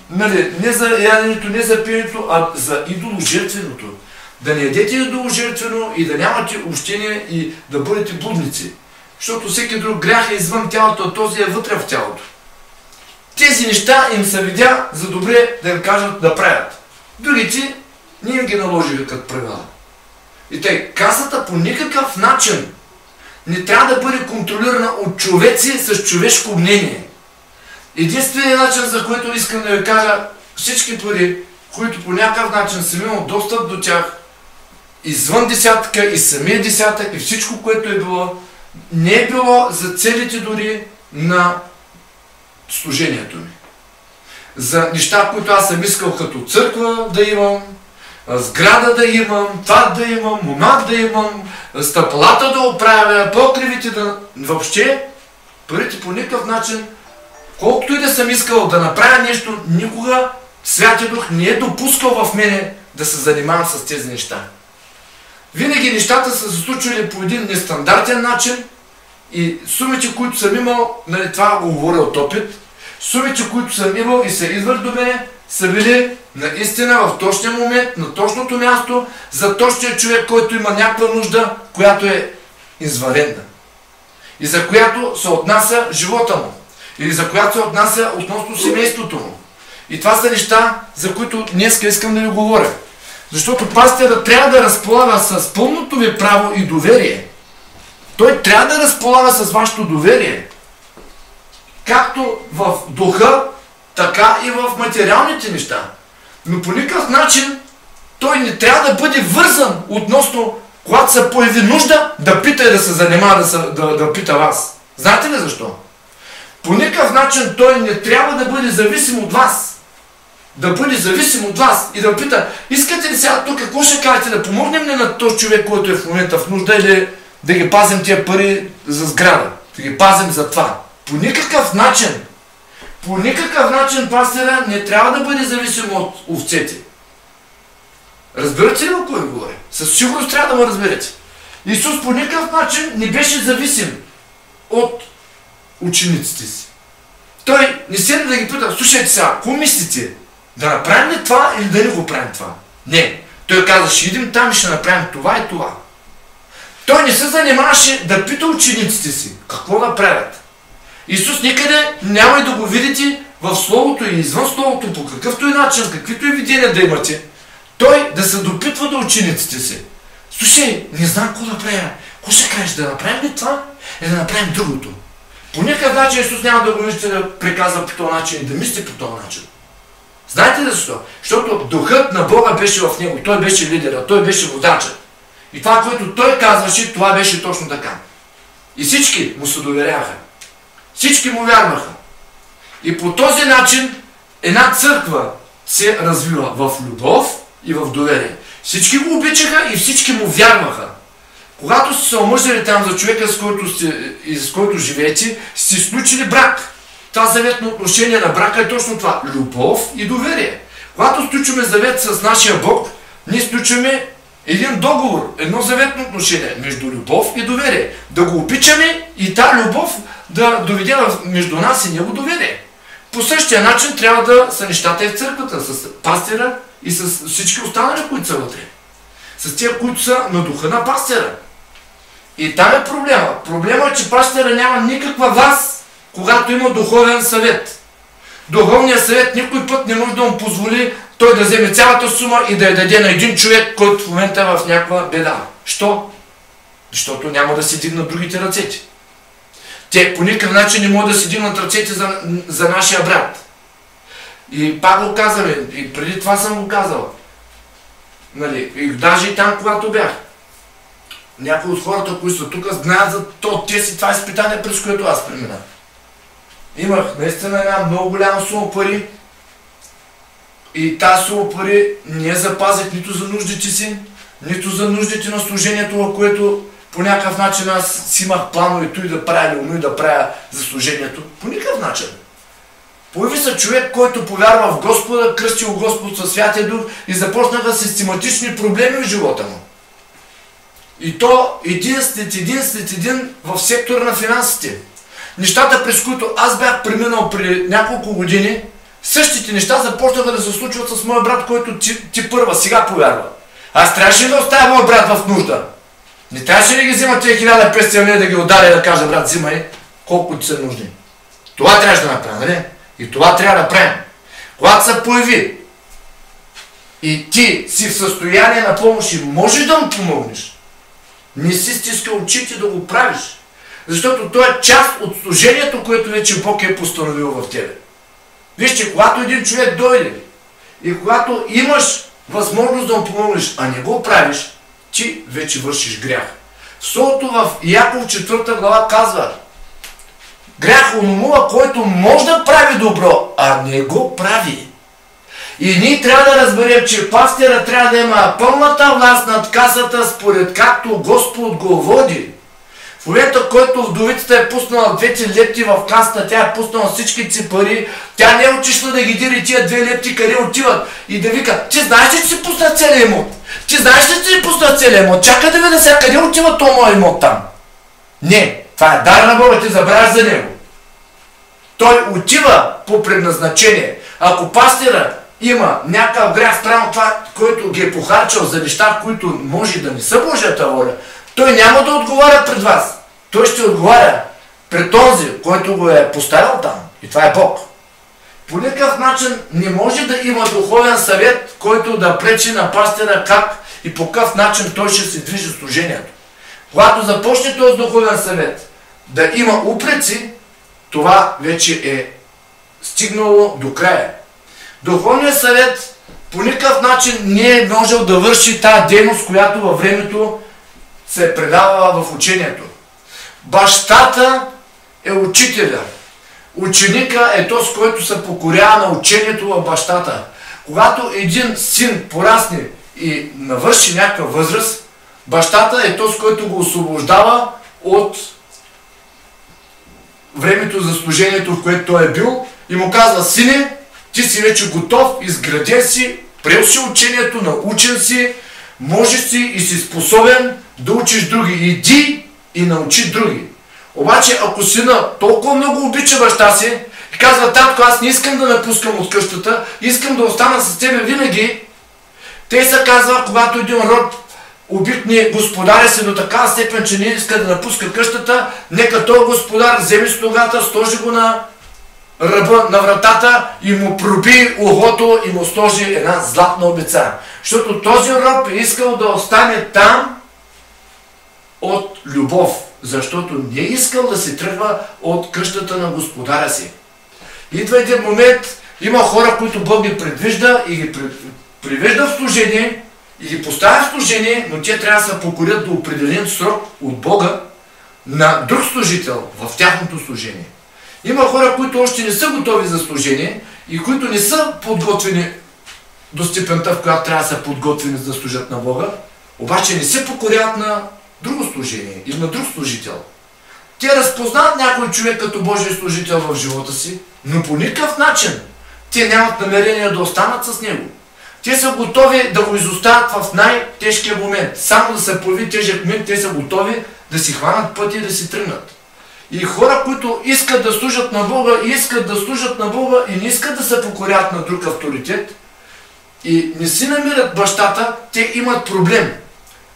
нали, не за яденето, не за пиенето, а за идоложертвеното. Да не ядете идоложертвено и да нямате общение и да бъдете блудници. Защото всеки друг грях е извън тялото, а този е вътре в тялото. Тези неща им се видя за добре да им кажат да правят. Другите не им ги наложиха като правила. И тъй, касата по никакъв начин не трябва да бъде контролирана от човеци с човешко мнение. Единственият начин, за който искам да ви кажа, всички пари, които по някакъв начин съм имал достъп до тях, извън десятъка и самия десятък и всичко, което е било, не е било за целите дори на служението ми. За неща, които аз съм искал като църква да имам, сграда да имам, това да имам, монах да имам, стъпалата да оправя, покривите да... Въобще, парите по никакъв начин, колкото и да съм искал да направя нещо, никога Святия Дух не е допускал в мене да се занимавам с тези неща. Винаги нещата са се случвали по един нестандартен начин и сумите, които съм имал, нали, това го говоря от опит, сумите, които съм имал и са идват до мене, са били наистина в точния момент, на точното място, за точния човек, който има някаква нужда, която е извънредна. И за която се отнася живота му. Или за която се отнася относно семейството му. И това са неща, за които днес искам да ви говоря. Защото пастирът трябва да разполага с пълното ви право и доверие. Той трябва да разполага с вашето доверие. Както в духа, така и в материалните неща. Но по никакъв начин той не трябва да бъде вързан относно, когато се появи нужда, да пита и да се занимава, да пита вас. Знаете ли защо? По никакъв начин той не трябва да бъде зависим от вас. Да бъде зависим от вас и да пита, искате ли сега тук, какво ще кажете, да помогнем ли на този човек, който е в момента в нужда, или да ги пазим тия пари за сграда, да ги пазим за това. По никакъв начин пастира не трябва да бъде зависим от овцете. Разбирате ли кой говори? Със сигурност трябва да ме разберете. Исус по никакъв начин не беше зависим от учениците си. Той не седна да ги пита, слушайте сега, какво мислите? Да направим ли това или да не го правим това? Не. Той каза, ще идем там и ще направим това и това. Той не се занимаваше да пита учениците си какво да правят. Исус никъде няма и да го видите в Словото и извън Словото, по какъвто и начин, каквито и видения да имате. Той да се допитва до учениците си. Слушай, не знам какво да правя. Какво ще кажеш, да направим ли това или да направим другото? По никакъв начин Исус няма да го виждате да приказва по този начин и да мисли по този начин. Знаете ли защо? Защото духът на Бога беше в него. Той беше лидера, той беше водачът. И това, което той казваше, това беше точно така. И всички му се доверяха. Всички му вярваха. И по този начин една църква се развива в любов и в доверие. Всички го обичаха и всички му вярваха. Когато сте се омъждали там за човека, с който живеете, сте сключили брак. Това заветно отношение на брака е точно това. Любов и доверие. Когато сключваме завет с нашия Бог, ние сключваме един договор, едно заветно отношение между любов и доверие. Да го обичаме и тази любов да доведе между нас и него доверие. По същия начин трябва да са нещата и в църквата, с пастира и с всички останали, които са вътре. С тия, които са на духа на пастира. И там е проблема. Проблема е, че пастира няма никаква власт, когато има духовен съвет. Духовният съвет никой път не може да му позволи той да вземе цялата сума и да я даде на един човек, който в момента е в някаква беда. Що? Защото няма да си дигнат другите ръцете. Те по никакъв начин не могат да си дигнат ръцете за нашия брат. И пак го казваме, и преди това съм го казал. Нали, и даже и там, когато бях. Някои от хората, които са тук, знаят за това изпитание, през което аз преминах. Имах наистина една много голяма сума пари и тази сума пари не я запазих нито за нуждите си, нито за нуждите на служението, в което по някакъв начин аз си имах планове и да правя или и да правя за служението. По никакъв начин. Появи се човек, който повярва в Господа, кръстил Господ със Святия Дух и започнаха систематични проблеми в живота му. И то един след един в сектора на финансите. Нещата, през които аз бях преминал преди няколко години, същите неща започнаха да се случват с моя брат, който ти първа сега повярва. Аз трябваше ли да оставя моя брат в нужда? Не трябваше ли ги взема тия 1500 лева да ги ударя и да кажа, брат, взимай колко ти са нужни. Това трябваше да направим, нали? И това трябва да правим. Когато се появи и ти си в състояние на помощ и можеш да му помогнеш, не си стиска очите да го правиш. Защото то е част от служението, което вече Бог е постановил в тебе. Вижте, когато един човек дойде и когато имаш възможност да му помогнеш, а не го правиш, ти вече вършиш грях. Словото в Яков 4 глава казва: грях ономува, който може да прави добро, а не го прави. И ние трябва да разберем, че пастира трябва да има пълната власт над касата, според както Господ го води. В момента, който вдовицата е пуснала 2 лепти в касата, тя е пуснала всички си пари, тя не е отишла да ги дири тия 2 лепти, къде отиват и да вика: ти знаеш ли, че си пусна целия имот? Ти знаеш ли, че си пусна целия имот? Чакай да видя сега къде отива този мой имот там. Не, това е дар на Бога, ти забравяш за него. Той отива по предназначение. Ако пастира има някакъв грях спрямо това, който ги е похарчал за неща, които може да не са Божията воля, той няма да отговаря пред вас. Той ще отговаря пред този, който го е поставил там. И това е Бог. По никакъв начин не може да има духовен съвет, който да пречи на пастира как и по какъв начин той ще се движи служението. Когато започне този духовен съвет да има упреци, това вече е стигнало до края. Духовният съвет по никакъв начин не е можел да върши тази дейност, която във времето се е предавала в учението. Бащата е учителя. Ученика е този, който се покорява на учението в бащата. Когато един син порасне и навърши някаква възраст, бащата е този, който го освобождава от времето за служението, в което той е бил, и му казва: сине, ти си вече готов, изграден си, приел си учението, научен си, можеш си и си способен да учиш други. Иди и научи други. Обаче, ако сина толкова много обича баща си и казва: татко, аз не искам да напускам от къщата, искам да остана с тебе винаги, те се казва, когато един род обикне господаря си до такава степен, че не иска да напуска къщата, нека този господар вземе слугата, сложи го на ръба на вратата и му проби ухото и му сложи една златна обица. Защото този роб е искал да остане там от любов, защото не е искал да се тръгва от къщата на господаря си. Идва един момент, има хора, които Бог ги предвижда и ги привежда в служение и ги поставя в служение, но те трябва да се покорят до определен срок от Бога на друг служител в тяхното служение. Има хора, които още не са готови за служение и които не са подготвени до степента, в която трябва да са подготвени за да служат на Бога, обаче не се покоряват на друго служение или на друг служител. Те разпознават някой човек като Божий служител в живота си, но по никакъв начин те нямат намерение да останат с него. Те са готови да го изоставят в най-тежкия момент. Само да се появи тежък момент, те са готови да си хванат пътя и да си тръгнат. И хора, които искат да служат на Бога и искат да служат на Бога и не искат да се покорят на друг авторитет и не си намират бащата, те имат проблем.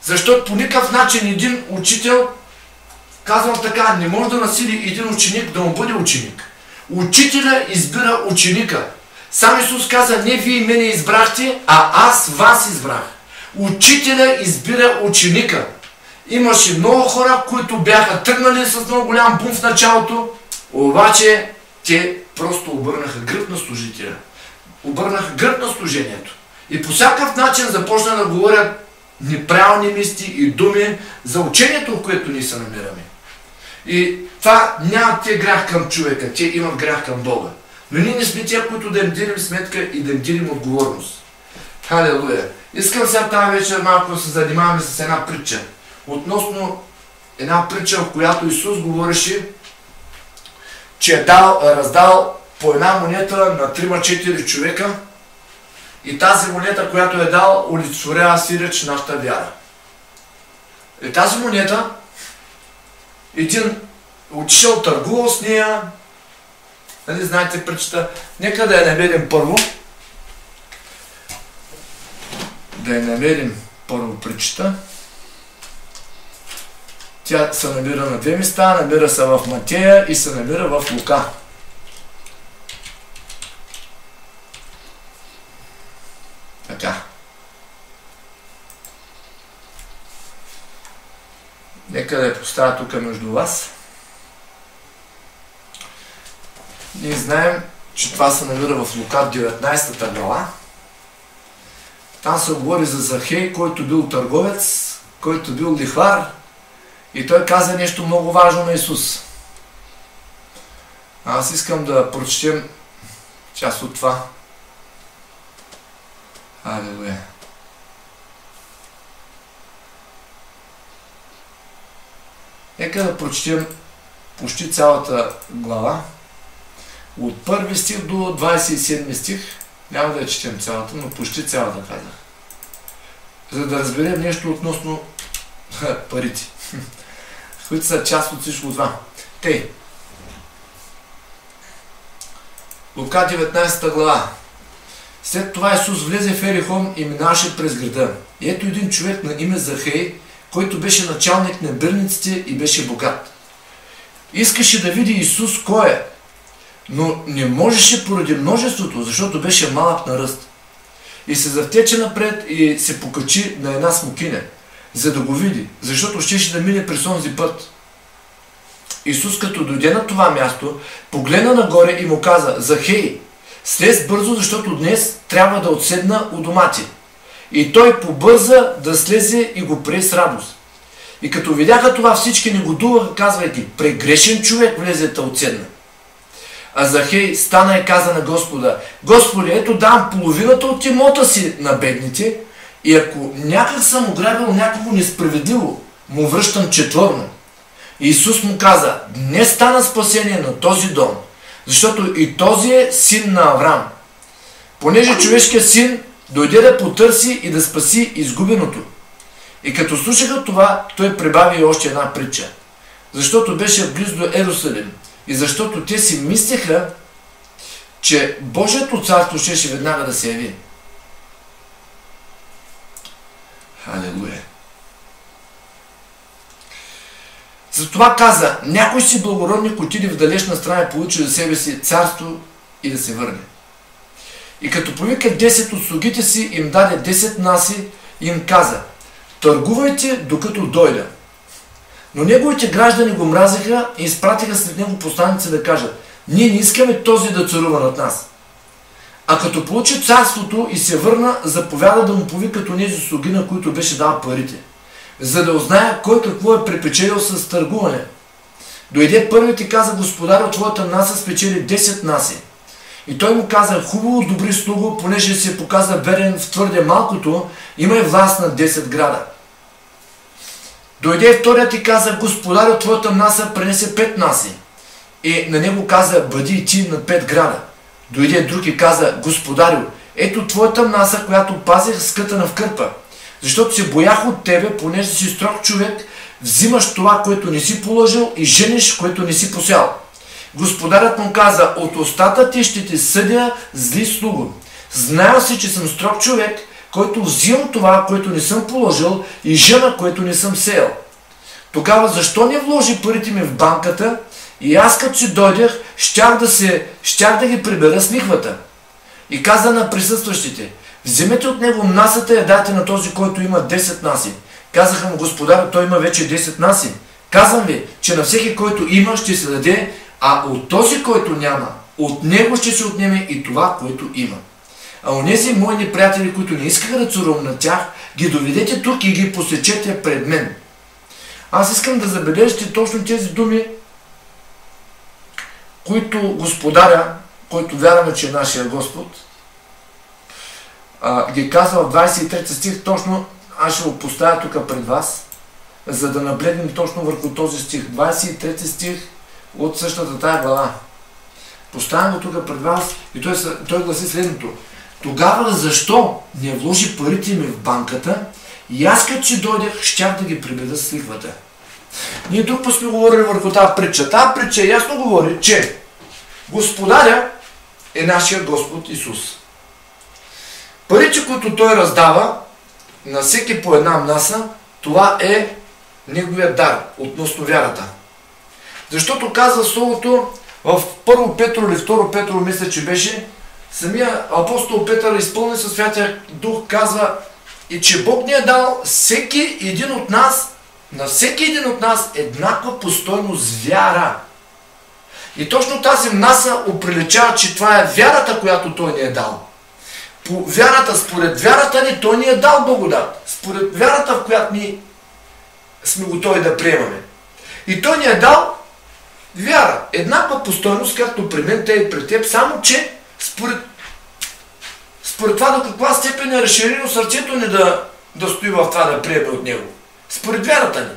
Защото по никакъв начин един учител, казвам така, не може да насили един ученик да му бъде ученик. Учителя избира ученика. Сам Исус каза: не вие мене избрахте, а аз вас избрах. Учителя избира ученика. Имаше много хора, които бяха тръгнали с много голям бум в началото, обаче те просто обърнаха гръб на служителя. Обърнаха гръб на служението. И по всякакъв начин започна да говорят неправилни мисли и думи за учението, в което ние се намираме. И това няма те грях към човека, те имат грях към Бога. Но ние не сме тия, които да им дирим сметка и да им дирим отговорност. Халелуя! Искам сега тази вечер малко да се занимаваме с една притча. Относно една притча, в която Исус говореше, че е раздал по една монета на 3-4 човека и тази монета, която е дал, олицетворява сиреч нашата вяра. И тази монета, един отишъл, търгувал с нея, нали знаете притчата, нека да я намерим първо. Да я намерим първо притчата. Тя се намира на 2 места, намира се в Матея и се намира в Лука. Така. Нека да я поставя тук между вас. Ние знаем, че това се намира в Лука 19 глава. Там се говори за Захей, който бил търговец, който бил лихвар И той каза нещо много важно на Исус. Аз искам да прочетем част от това. Алелуя. Нека да прочетем почти цялата глава. От 1 стих до 27 стих. Няма да я четем цялата, но почти цялата казах. За да разберем нещо относно парите, които са част от всичко това. Тъй. Лука 19 глава. След това Исус влезе в Ерихон и минаваше през града. И ето един човек на име Захей, който беше началник на бирниците и беше богат. Искаше да види Исус кой е, но не можеше поради множеството, защото беше малък на ръст. И се завтече напред и се покачи на една смокиня, за да го види, защото щеше да мине през онзи път. Исус, като дойде на това място, погледна нагоре и му каза: Захей, слез бързо, защото днес трябва да отседна у дома ти. И той побърза да слезе и го прие с радост. И като видяха това, всички негодуваха, казвайки: прегрешен човек влезе да отседна. А Захей стана и каза на Господа: Господи, ето дам половината от имота си на бедните, и ако някак съм ограбил някого несправедливо, му връщам четвърно. И Исус му каза: днес стана спасение на този дом, защото и този е син на Авраам. Понеже човешкият син дойде да потърси и да спаси изгубеното. И като слушаха това, той прибави и още една притча. Защото беше близо до Ерусалим и защото те си мислеха, че Божието царство щеше веднага да се яви. Халелуя! Затова каза: някой си благородник отиде в далечна страна и получи за себе си царство и да се върне. И като повика 10 от слугите си, им даде 10 наси и им каза: търгувайте докато дойда. Но неговите граждани го мразиха и изпратиха след него посланици да кажат: ние не искаме този да царува над нас. А като получи царството и се върна, заповяда да му повикат онези слуги, на които беше дал парите, за да узнае кой какво е препечелил с търгуване. Дойде първият и каза: господарю, твоята наса спечели 10 наси. И той му каза: хубаво, добри слуго, понеже се показа верен в твърде малкото, имай власт на 10 града. Дойде вторият и каза: господарю, твоята наса пренесе 5 наси. И на него каза: бъди и ти на 5 града. Дойде друг и каза: господарю, ето твоята наса, която пазех скътана в кърпа, защото се боях от тебе, понеже си строг човек, взимаш това, което не си положил, и жениш, което не си посял. Господарят му каза: от устата ти ще те съдя, зли слуго. Знаел си, че съм строг човек, който взимам това, което не съм положил, и жена, което не съм сеял. Тогава защо не вложи парите ми в банката, и аз като си дойдах, щях да ги прибера с лихвата? И каза на присъстващите: вземете от него насата и я дайте на този, който има 10 наси. Казаха му: господар, той има вече 10 наси. Казвам ви, че на всеки, който има, ще се даде, а от този, който няма, от него ще се отнеме и това, което има. А онези мои неприятели, които не искаха да царувам на тях, ги доведете тук и ги посечете пред мен. Аз искам да забележите точно тези думи, които господаря, който вярваме, че е нашия Господ, ги казва в 23 стих. Точно аз ще го поставя тук пред вас, за да наблегнем точно върху този стих. 23 стих от същата тая глава. Поставям го тук пред вас и той гласи следното: тогава защо не вложи парите ми в банката, и аз като си дойдех, щях да ги прибеда с лихвата. Ние тук сме говорили върху тази притча. Тази притча ясно говори, че господаря е нашия Господ Исус. Парите, които той раздава на всеки по една наса, това е неговия дар относно вярата. Защото казва Словото в 1 Петро или 2 Петро, мисля, че беше, самия апостол Петър, изпълнен със Святия Дух, казва, и че Бог ни е дал всеки един от нас, на всеки един от нас еднаква постойност вяра. И точно тази наса оприличава, че това е вярата, която Той ни е дал. По вярата, според вярата ни, Той ни е дал благодат. Според вярата, в която ни сме готови да приемаме. И той ни е дал вяра. Еднаква по стойност, както при мен, те и при теб, само че според това до каква степен е разширено сърцето ни да стои в това да приеме от него. Според вярата ни.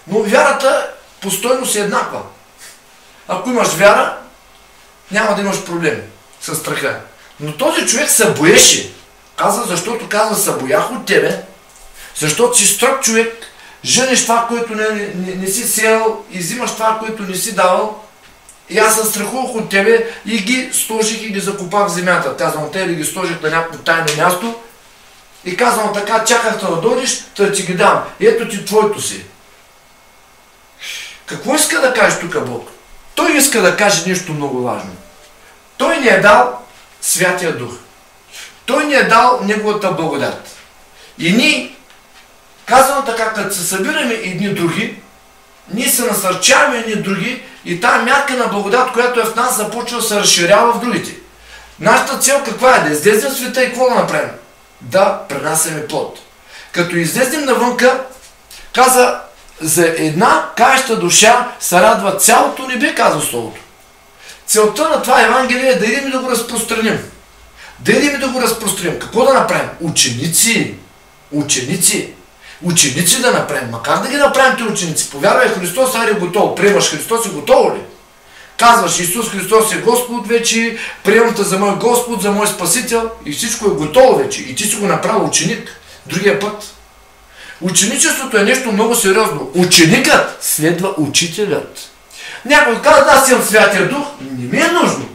Но вярата по стойност е еднаква. Ако имаш вяра, няма да имаш проблем с страха. Но този човек се боеше. Защото се боях от тебе, защото си строг човек, женеш това, което не си сеял и взимаш това, което не си давал. И аз се страхувах от тебе и ги сложих и ги закопах в земята. Казвам, те ли ги сложих на някакво тайно място и казвам така, чаках да дойдеш, да ти ги дам. Ето ти твоето си. Какво иска да каже тук Бог? Той иска да каже нещо много важно. Той ни е дал Святия Дух. Той ни е дал Неговата благодат. И ние, казвам така, като се събираме едни други, ние се насърчаваме едни други и тази мярка на благодат, която е в нас, започва да се разширява в другите. Нашата цел каква е? Да излезем в света и какво да направим? Да пренасяме плод. Като излезем навънка, каза, за една каеща душа се радва цялото небе, казва Словото. Целта на това Евангелие е да идем и да го разпространим. Да идем и да го разпространим. Какво да направим? Ученици. Ученици да направим. Ма как да ги направим тези ученици? Повярвай, Христос е готов. Приемаш Христос и готово ли? Казваш, Исус Христос е Господ вече, приемате за мой Господ, за мой Спасител и всичко е готово вече. И ти си го направил ученик. Другия път. Ученичеството е нещо много сериозно. Ученикът следва учителят. Някой казва, аз имам Святия Дух. Не ми е нужно.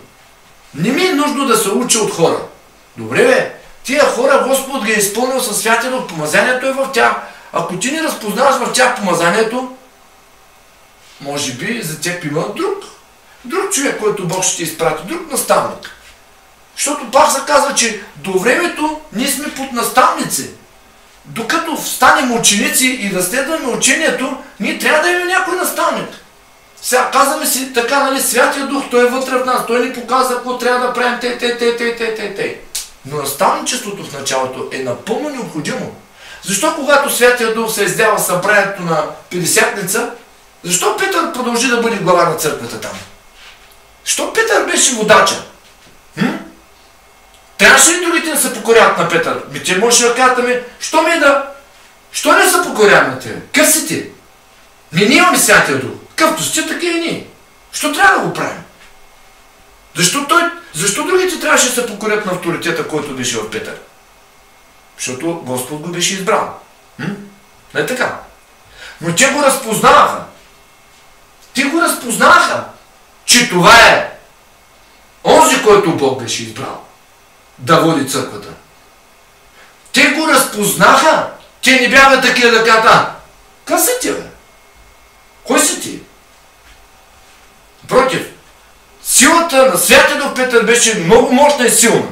Не ми е нужно да се уча от хора. Добре бе, тия хора Господ ги е изпълнил със Святия Дух. Помазанието е в тях. Ако ти не разпознаваш в тях помазанието, може би за теб има друг човек, който Бог ще ти изпрати, друг наставник. Защото пак се казва, че до времето ние сме под наставници. Докато станем ученици и да следваме учението, ние трябва да имаме някой наставник. Сега казваме си така, нали, Святия Дух, Той е вътре в нас, Той ни показва какво трябва да правим, те. Но наставничеството в началото е напълно необходимо. Защо когато Святия Дух се издява в събранието на Петдесятница, защо Петър продължи да бъде глава на църквата там? Защо Петър беше водача? Трябваше ли другите да се покоряват на Петър? Те можеше да кажат, що не се покоряват на тебе? Къв си ти? Ние имаме Святия Дух. Къвто сте, така и ние. Що трябва да го правим? Защо другите трябваше да се покорят на авторитета, който беше в Петър? Защото Господ го беше избрал. Не така. Но те го разпознаваха. Че това е онзи, който Бог беше избрал да води църквата. Те го разпознаха. Те не бяха такива да кажат, къв си ти, бе? Кой си ти? Против, силата на Святия Дух Петър беше много мощна и силна.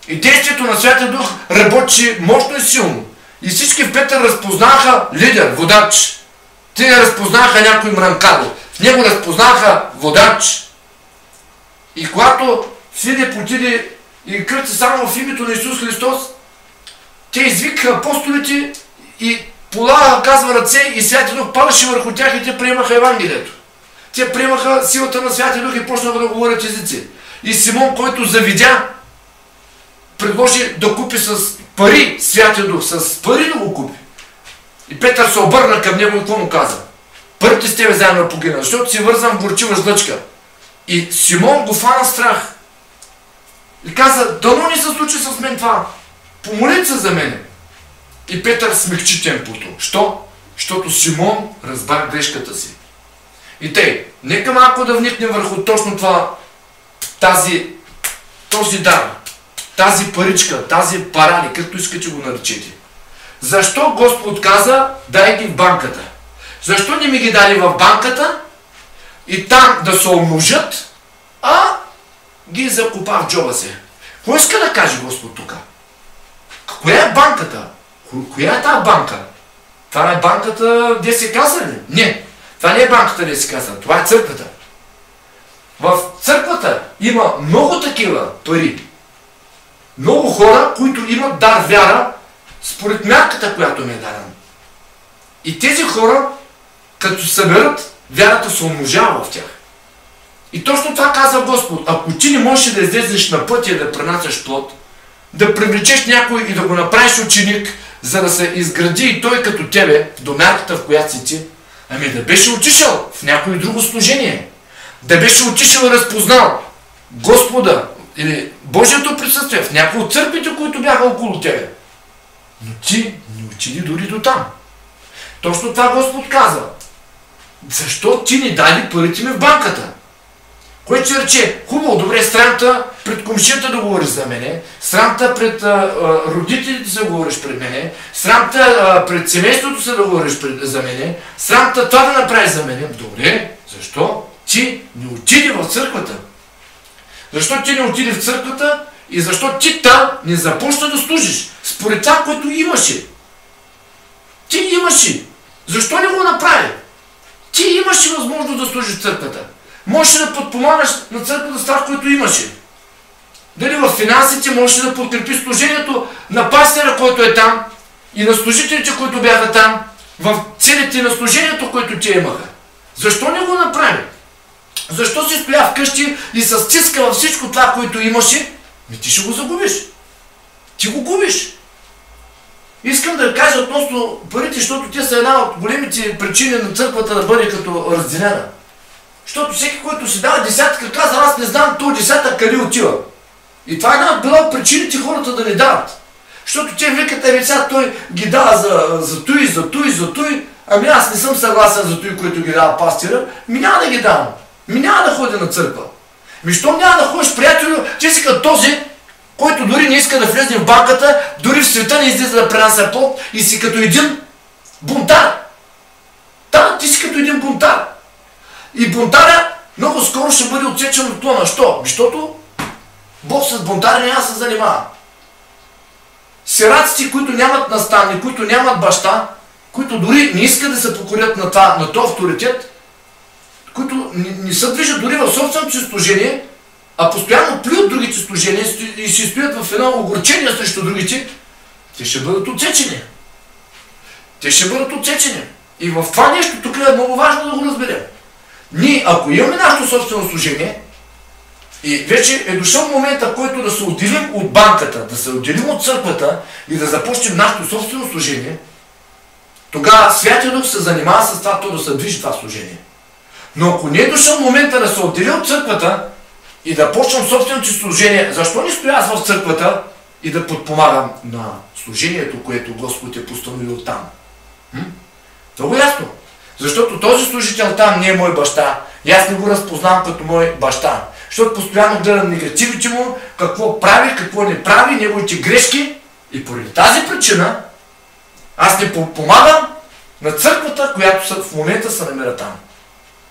И действието на Святия Дух работеше мощно и силно. И всички в Петър разпознаха лидер, водач. Те разпознаха някой мранкаро. В него разпознаха водач. И когато Филип отиде и кръци само в името на Исус Христос, те извикаха апостолите и полагаха, казва, ръце и Святия Дух падаше върху тях и те приемаха Евангелието. Те приемаха силата на Святия Дух и почнаха да говорят езици. И Симон, който завидя, предложи да купи с пари Святия Дух, с пари да го купи. И Петър се обърна към него и какво му каза? Първите с тебе заедно погина, защото си вързан в горчива жлъчка. И Симон го фана страх. И каза, дано не се случи с мен това. Помолите се за мене. И Петър смекчи темпото. Що? Защото Симон разбра грешката си. И тъй, нека малко да вникнем върху точно това, този дар, тази паричка, тази парали, както искате го наречете. Защо Господ каза, дай ги в банката? Защо не ми ги дали в банката и там да се умножат, а ги закопа в джоба си? Кой иска да каже Господ тук? Коя е банката? Коя е тази банка? Това е банката, где се каза ли? Не. Това не е банката, де се казва. Това е църквата. В църквата има много такива пари. Много хора, които имат дар вяра, според мярката, която ми е дадена. И тези хора, като се съберат, вярата се умножава в тях. И точно това казва Господ. Ако ти не можеш да излезеш на пътя да пренасяш плод, да привлечеш някой и да го направиш ученик, за да се изгради и той като тебе, до мярката, в която си ти, ами да беше отишъл в някое друго служение. Да беше отишъл и разпознал Господа или Божието присъствие в някои от църквите, които бяха около тебе. Но ти не отиди дори до там. Точно това Господ казва. Защо ти не даде парите ми в банката? Което ще рече, хубаво, добре, срамта пред комшията да говориш за мене, срамта пред родителите се говориш пред мене, срамта пред семейството се да говориш за мене, срамта това да направиш за мене. Добре, защо ти не отиди в църквата? Защо ти не отиди в църквата и защо ти там не започна да служиш според това, което имаше? Ти имаше. Защо не го направи? Ти имаше възможност да служиш в църквата. Можеш да подпомагаш на църквата с това, което имаше. Дали в финансите можеш да подкрепиш служението на пастора, който е там и на служителите, които бяха там, в целите на служението, което те имаха. Защо не го направи? Защо си стоя вкъщи и се стиска във всичко това, което имаше? Ти ще го загубиш. Ти го губиш. Искам да кажа относно парите, защото те са една от големите причини на църквата да бъде като разделена. Защото всеки, който си дава десятка, каза, аз не знам този десятък къде отива. И това е една от била от причините хората да не дават. Защото те викат, сега той ги дава за той, за той, за той. Ами аз не съм съгласен за той, който ги дава пастира. Няма да ги давам. Няма да ходя на църква. Щом няма да ходиш, приятелю, ти си като този, който дори не иска да влезе в банката, дори в света не излиза да пренася плод и си като един бунтар. Да, ти си като един бунтар. И бунтаря много скоро ще бъде отсечен от плана. Що? Защото Бог с бунтаря няма да се занимава. Сираците, които нямат наставник, които нямат баща, които дори не искат да се покорят на този авторитет, които не се движат дори в собственото си служение, а постоянно плюят другите служения и си стоят в едно огорчение срещу другите, те ще бъдат отсечени. Те ще бъдат отсечени. И в това нещо тук е много важно да го разберем. Ние, ако имаме нашето собствено служение, и вече е дошъл момента, в който да се отделим от банката, да се отделим от църквата и да започнем нашето собствено служение, тогава Святия Дух се занимава с това, то да се движи това служение. Но ако не е дошъл момента да се отделя от църквата и да почнем собственото си служение, защо не стоя аз в църквата и да подпомагам на служението, което Господ е постановил там? Много ясно. Защото този служител там не е мой баща и аз не го разпознавам като мой баща. Защото постоянно гледам негативите му, какво прави, какво не прави, неговите грешки. И поради тази причина аз не помагам на църквата, която в момента се намира там.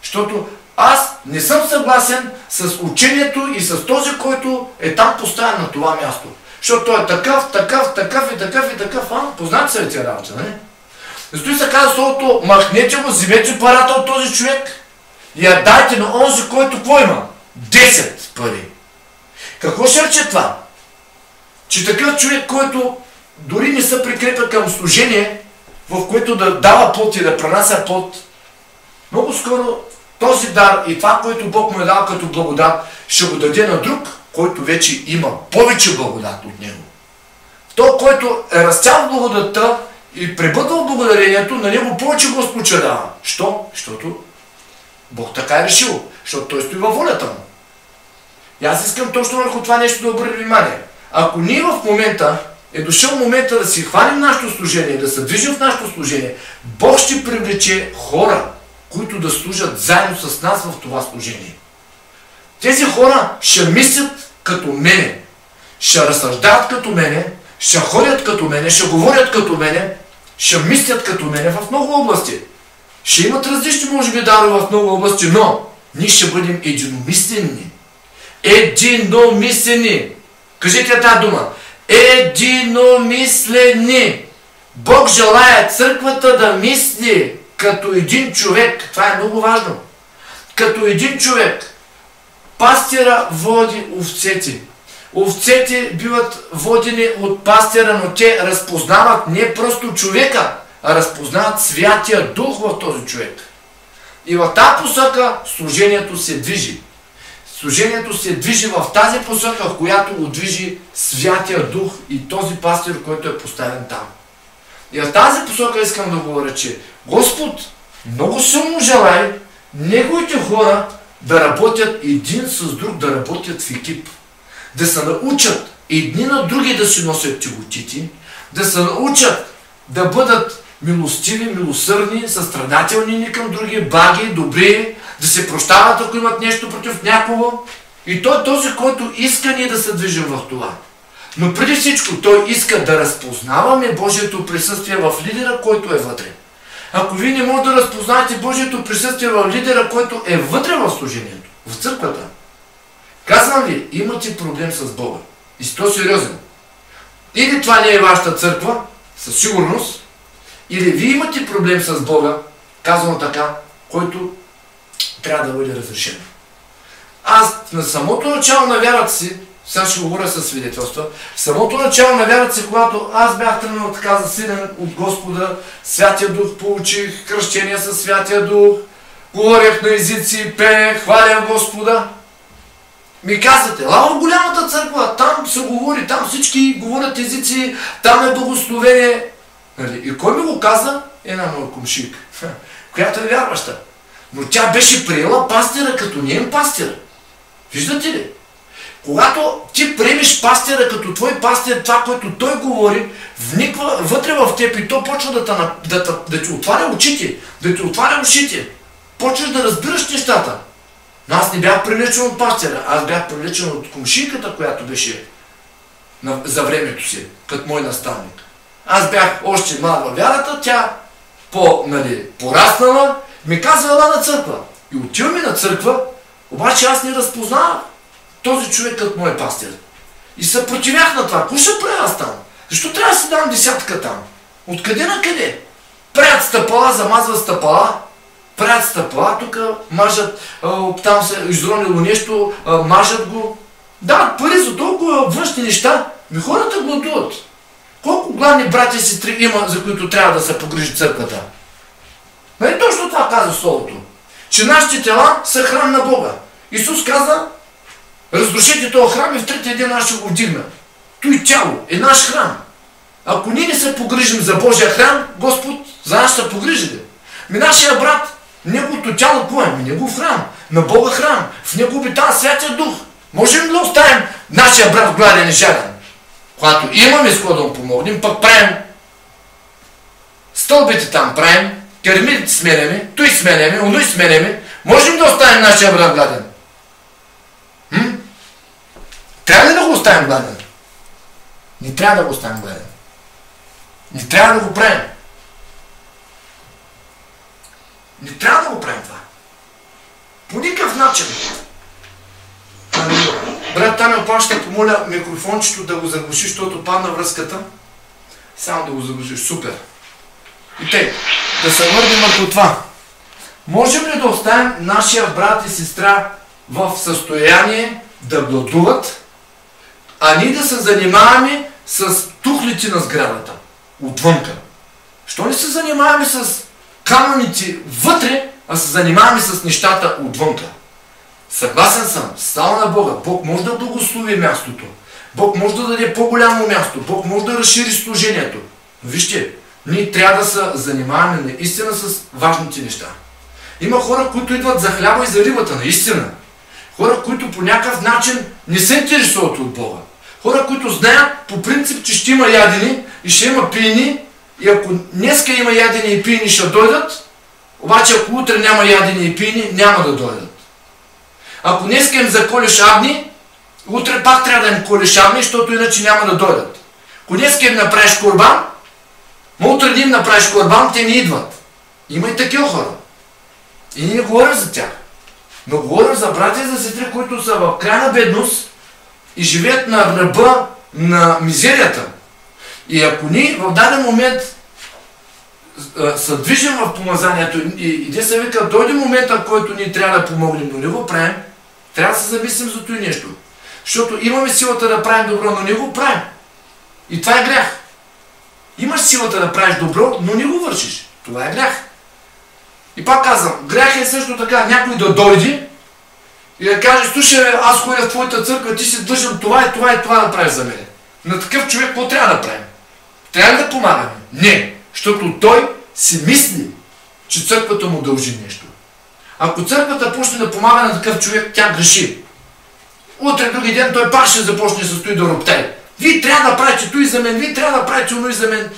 Защото аз не съм съгласен с учението и с този, който е там поставен на това място. Защото той е такъв, такъв, такъв и такъв и такъв. Познати са ли тия работа, не? Защо се казва словото, махнете го, вземете парата от този човек и я дайте на онзи, който какво има? 10 пари. Какво ще рече това? Че такъв човек, който дори не се прикрепя към служение, в което да дава плод и да пренася плод, много скоро този дар и това, което Бог му е дал като благодат, ще го даде на друг, който вече има повече благодат от него. Той, който е растял в благодатта и пребъдвал благодарението, на него повече Господ ще дава. Що? Защото Бог така е решил. Защото той стои във волята му. И аз искам точно върху това нещо да обърнем внимание. Ако ние в момента е дошъл момента да си хванем нашето служение, да се движим в нашето служение, Бог ще привлече хора, които да служат заедно с нас в това служение. Тези хора ще мислят като мене, ще разсъждават като мене, ще ходят като мене, ще говорят като мене, ще мислят като мене в много области. Ще имат различни, може би, дарове в много области, но ние ще бъдем единомислени. Единомислени. Кажете тази дума. Единомислени. Бог желая църквата да мисли като един човек. Това е много важно. Като един човек. Пастира води овцете. Овцете биват водени от пастира, но те разпознават не просто човека, разпознават Святия Дух в този човек. И в тази посока служението се движи. Служението се движи в тази посока, в която го движи Святия Дух и този пастир, който е поставен там. И в тази посока искам да говоря, че Господ много силно желае неговите хора да работят един с друг, да работят в екип. Да се научат едни на други да си носят тяготите, да се научат да бъдат милостиви, милосърдни, състрадателни ни към други, благи, добри, да се прощават, ако имат нещо против някого. И той е този, който иска ние да се движим в това. Но преди всичко той иска да разпознаваме Божието присъствие в лидера, който е вътре. Ако вие не можете да разпознаете Божието присъствие в лидера, който е вътре в служението, в църквата, казвам ви, имате проблем с Бога. И си то сериозен. Или това не е вашата църква, със сигурност, или вие имате проблем с Бога, казано така, който трябва да бъде разрешен. Аз на самото начало на вярата си, сега ще говоря със свидетелства, в самото начало на вярата си, когато аз бях тръгнал така засилен от Господа, Святия Дух получих, кръщение със Святия Дух, говорех на езици, пеех, хваля Господа. Ми казвате, ела в голямата църква, там се говори, там всички говорят езици, там е благословение. И кой ми го каза? Една моя комшик, която е вярваща. Но тя беше приела пастира като неин пастир. Виждате ли? Когато ти приемеш пастира като твой пастир, това, което той говори, вниква вътре в теб и то почва да ти отваря очите, да ти отваря ушите. Почваш да разбираш нещата. Но аз не бях привлечен от пастира, аз бях привлечен от комшинката, която беше за времето си, като мой наставник. Аз бях още млад във вярата, тя пораснала, ми казва ела на църква. И отиваме на църква, обаче аз не разпознавам този човек като мой пастир. И се противях на това. Какво ще правя аз там? Защо трябва да си дам десятка там? Откъде на къде? Правят стъпала, замазват стъпала, правят стъпала, тук мажат, там се изронило нещо, мажат го. Дават пари за толкова външни неща, ми хората гладуват. Колко главни братя и сестри има, за които трябва да се погрижи църквата? Нали точно това казва Словото? Че нашите тела са храм на Бога. Исус каза, разрушете този храм и в третия ден аз ще го вдигна. Той тяло е наш храм. Ако ние не се погрижим за Божия храм, Господ за нас ще погрижи. Нашия брат, неговото тяло кое? Негов храм. На Бога храм. В него обитава Святия Дух. Можем ли да оставим нашия брат гладен и жаден? Когато имаме с кого да му помогнем, пък правим стълбите там, правим, керамидите сменяме, той сменяме, оной сменяме, можем да оставим нашия брат гладен? Трябва ли да го оставим гладен? Не трябва да го оставим гладен. Не трябва да го правим. Не трябва да го правим това. По никакъв начин. Брат Таня, ще помоля микрофончето да го заглушиш, защото падна връзката. Само да го заглушиш. Супер. И тъй, да се върнем върху това. Можем ли да оставим нашия брат и сестра в състояние да гладуват, а ние да се занимаваме с тухлите на сградата, отвънка? Що не се занимаваме с камъните вътре, а се занимаваме с нещата отвънка? Съгласен съм, слава на Бога. Бог може да благослови мястото. Бог може да даде по-голямо място. Бог може да разшири служението. Но вижте, ние трябва да се занимаваме наистина с важните неща. Има хора, които идват за хляба и за рибата, наистина. Хора, които по някакъв начин не се интересуват от Бога. Хора, които знаят по принцип, че ще има ядени и ще има пийни. И ако днеска има ядени и пийни, ще дойдат. Обаче ако утре няма ядени и пийни, няма да дойдат. Ако днеска им заколиш агни, утре пак трябва да им колиш агни, защото иначе няма да дойдат. Ако днеска им направиш курбан, но утре да им направиш курбан, те не идват. Има и такива хора. И ние не говорим за тях. Но говорим за братя и за сестри, които са в крайна бедност и живеят на ръба на мизерията. И ако ние в даден момент се движим в помазанието и те се вика, дойде момента, в който ние трябва да помогнем, но не го правим, трябва да се замислим за това нещо. Защото имаме силата да правим добро, но не го правим. И това е грях. Имаш силата да правиш добро, но не го вършиш. Това е грях. И пак казвам, грях е също така някой да дойде и да каже, слушай, аз ходя в твоята църква, ти си длъжен това и това и това да правиш за мен. На такъв човек какво трябва да правим? Трябва ли да помагаме? Не, защото той си мисли, че църквата му дължи нещо. Ако църквата почне да помага на такъв човек, тя греши. Утре, други ден, той пак ще започне да стои да роптае. Вие трябва да правите той за мен, вие трябва да правите оно и за мен.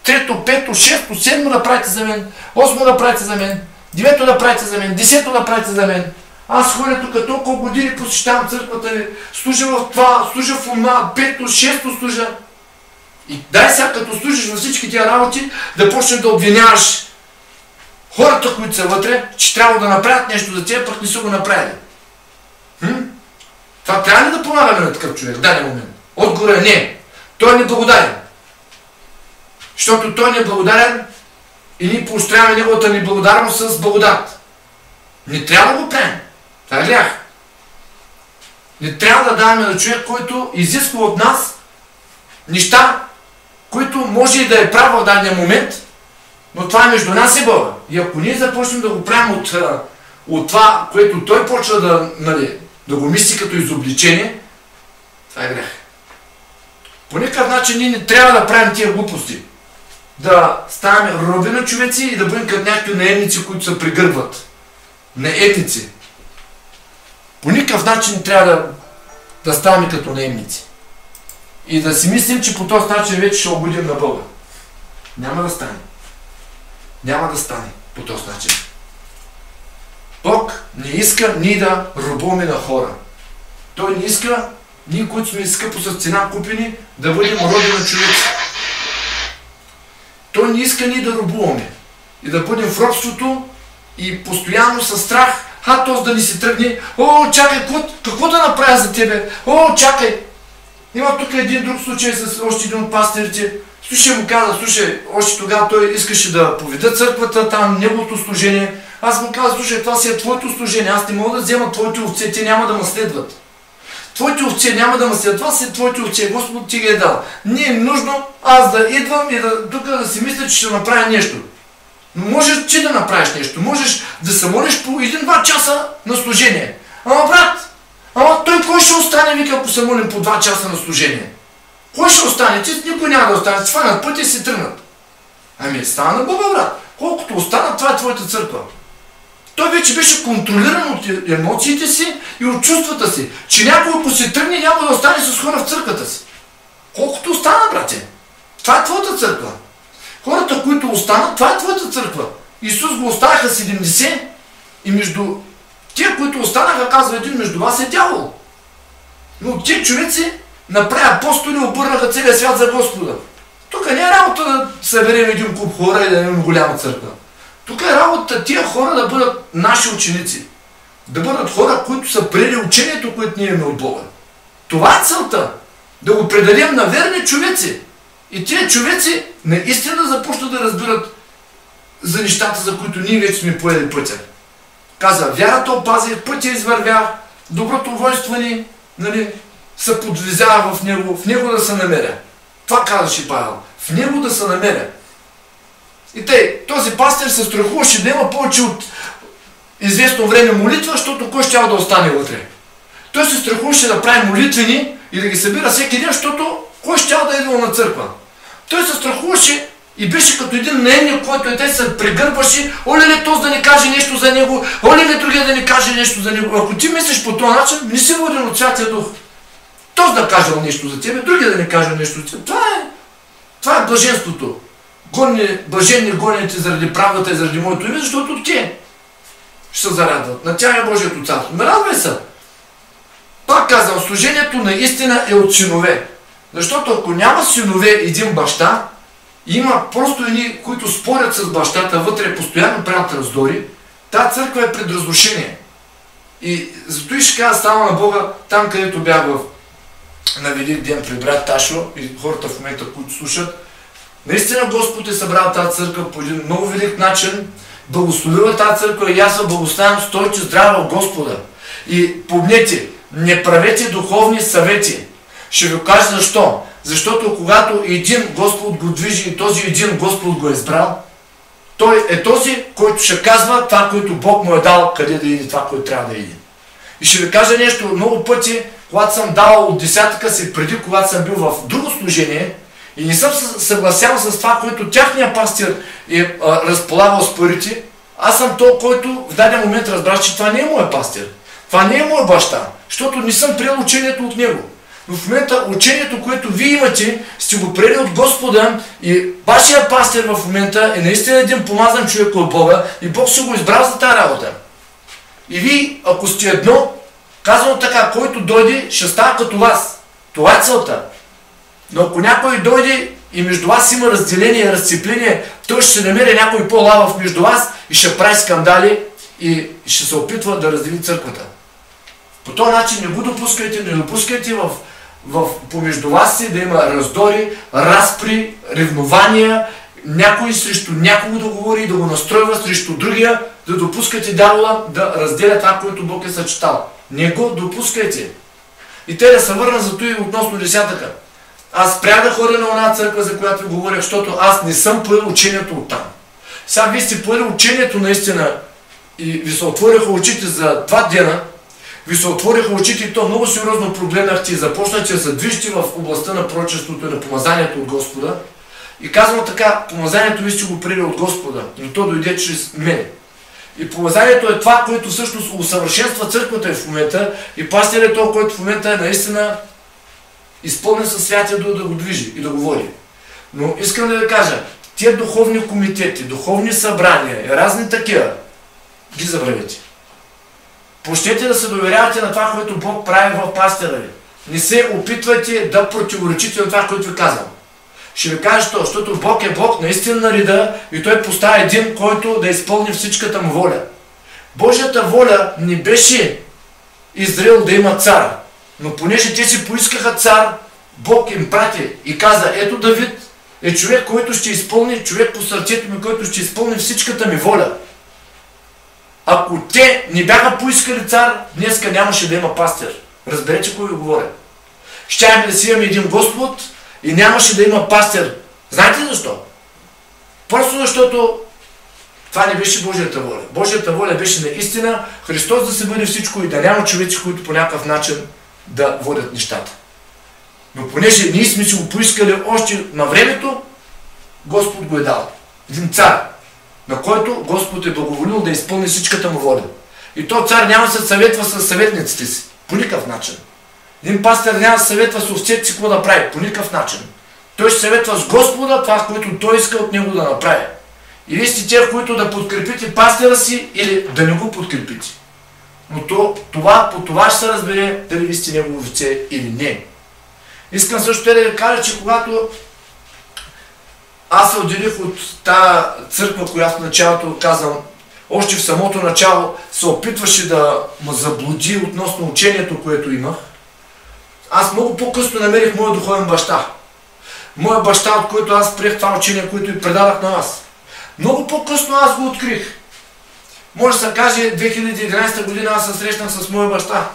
Трето, пето, шесто, седмо да правите за мен, осмо да правите за мен, девето да правите за мен, десето да правите за мен. Аз ходя тук толкова години, посещавам църквата ви, служа в това, служа в това, пето, шесто служа. И дай сега, като служиш във всички тия работи, да почнеш да обвиняваш хората, които са вътре, че трябва да направят нещо за тях, пък не са го направили. Това трябва ли да помагаме на такъв човек в даден момент? Отговор е не. Той е неблагодарен. Защото той е неблагодарен и ние поощряваме неговата неблагодарност с благодат. Не трябва да го правим. Това е грях. Не трябва да даваме на човек, който изисква от нас неща, които може и да е прав в даден момент, но това е между нас и Бога. И ако ние започнем да го правим от това, което той почва да го мисли като изобличение, това е грех. По никакъв начин ние не трябва да правим тия глупости. Да ставаме роби на човеци и да бъдем като някакви наемници, които се пригърбват. Наемници. По никакъв начин не трябва да ставаме като наемници. И да си мислим, че по този начин вече ще угодим на Бога. Няма да стане. Няма да стане по този начин. Бог не иска ние да робуваме на хора. Той не иска, ние, които сме скъпо с цена купени, да бъдем роби на човеци. Той не иска ние да робуваме и да бъдем в робството и постоянно със страх, този да ни се тръгне, чакай, какво да направя за тебе? Чакай! Има тук един друг случай с още един от пастирите. Слушай, му каза, още тогава той искаше да поведа църквата, там неговото служение. Аз му казах, слушай, това си е твоето служение, аз не мога да взема твоите овце, те няма да ме следват. Твоите овце няма да ме следват, това си твоите овце, Господ ти ги е дал. Не е нужно аз да идвам и тук да си мисля, че ще направя нещо. Но можеш ти да направиш нещо, можеш да се молиш по 1-2 часа на служение. Ама брат, той кой ще остане, вика, ако се молим по 2 часа на служение? Кой ще остане? Никой няма да остане, се фанат пътя и се тръгнат. Стана на Бога, брат. Колкото останат, това е твоята църква. Той вече беше контролиран от емоциите си и от чувствата си, че някой, ако се тръгне, няма да остане с хора в църквата си. Колкото остана, брате. Това е твоята църква. Хората, които останат, това е твоята църква. Исус го оставяха 70 и между тия, които останаха, казва един, между вас е дявол. Но тия човеци направи апостоли, обърнаха целия свят за Господа. Тук не е работа да съберем един куп хора и да имаме голяма църква. Тук е работа тия хора да бъдат наши ученици. Да бъдат хора, които са приели учението, което ние имаме от Бога. Това е целта. Да го предадем на верни човеци. И тия човеци наистина започнат да разбират за нещата, за които ние вече сме поели пътя. Каза, вярата опази, пътя извървя, доброто воинстване, се подвизява в него да се намеря. Това казаше Павел. В него да се намеря. И този пастир се страхуваше да има повече от известно време молитва, защото кой ще да остане вътре. Той се страхуваше да прави молитвени и да ги събира всеки ден, защото кой ще да идва на църква. Той се страхуваше и беше като един наемник, който те се прегърбваше, оле този да не каже нещо за него, оле другия да не каже нещо за него. Ако ти мислиш по този начин, не си воден от Святия Дух. Този да каже нещо за тебе, другия да не каже нещо за тебе. Това е блаженството. Блаженни гоните заради правдата и заради моето име, защото те ще се зарадват. На тях е Божието царство. Не радвай се. Пак казвам, служението наистина е от синове. Защото ако няма синове един баща, има просто едни, които спорят с бащата, вътре постоянно правят раздори, тази църква е пред разрушение. И зато и ще кажа става на Бога, там където бях на Велик ден при брат Ташо и хората в момента, които слушат, наистина Господ е събрал тази църква по един много велик начин, благословила тази църква и аз се благославям, стойте здраво Господа. И помнете, не правете духовни съвети. Ще ви кажа защо. Защото когато един Господ го движи и този един Господ го е избрал, той е този, който ще казва това, което Бог му е дал, къде да иде, това, което трябва да иде. И ще ви кажа нещо, много пъти, когато съм давал от десятъка си преди, когато съм бил в друго служение и не съм съгласял с това, което тяхния пастир е разполагал с парите, аз съм то, който в даден момент разбрах, че това не е моя пастир. Това не е моя баща, защото не съм приел учението от него. Но в момента учението, което вие имате, сте го приели от Господа и вашия пастир в момента е наистина един помазан човек от Бога и Бог се го избрал за тази работа. И вие, ако сте едно, казано така, който дойде, ще става като вас. Това е целта. Но ако някой дойде и между вас има разделение, разцепление, той ще се намери някой по-лавав между вас и ще прави скандали и ще се опитва да раздели църквата. По този начин не го допускайте, не допускайте помежду вас си да има раздори, разпри, ревнования, някой срещу някого да говори и да го настройва срещу другия, да допускате дявола да разделя това, което Бог е съчетал. Не го допускайте. И те да се върнат за това относно десятъка. Аз спрях да ходя на една църква, за която ви говоря, защото аз не съм поел учението оттам. Сега вие сте поели учението наистина и ви се отвориха очите за 2 дена, ви се отвориха очите и то много сериозно прогледнахте и започнахте да се движите в областта на пророчеството и на помазанието от Господа. И казвам така, помазанието ви сте го приели от Господа, но то дойде чрез мен. И помазанието е това, което всъщност усъвършенства църквата в момента и пастир е това, който в момента е наистина изпълнен със Святия Дух да го движи и да го води. Но искам да ви кажа, тия духовни комитети, духовни събрания и разни такива, ги забравете. Почнете да се доверявате на това, което Бог прави в пастира ви. Не се опитвайте да противоречите на това, което ви казвам. Ще ви кажа що, защото Бог е Бог наистина на реда и Той поставя един, който да изпълни всичката му воля. Божията воля не беше Израил да има цар, но понеже те си поискаха цар, Бог им прати и каза, ето Давид е човек, който ще изпълни, човек по сърцето ми, който ще изпълни всичката ми воля. Ако те не бяха поискали цар, днеска нямаше да има пастир. Разберете кой ви говоря. Щяхме да си имаме един Господ и нямаше да има пастир. Знаете защо? Просто защото това не беше Божията воля. Божията воля беше наистина Христос да се бъде всичко и да няма човеци, които по някакъв начин да водят нещата. Но понеже ние сме си го поискали още на времето, Господ го е дал. Един цар, на който Господ е благоволил да изпълни всичката му воля. И то цар няма да се съветва с съветниците си. По никакъв начин. Един пастир няма да се съветва с овцете си какво да прави. По никакъв начин. Той ще съветва с Господа това, което той иска от него да направи. Или сте те, които да подкрепите пастира си, или да не го подкрепите. Но по това ще се разбере дали ви сте негово овце или не. Искам също да ви кажа, че когато аз се отделих от тази църква, която в началото казвам, още в самото начало се опитваше да ме заблуди относно учението, което имах, аз много по-късно намерих моя духовен баща. Моя баща, от който аз приех това учение, което и предадах на вас. Много по-късно аз го открих. Може да се каже, 2011 година аз се срещнах с моя баща.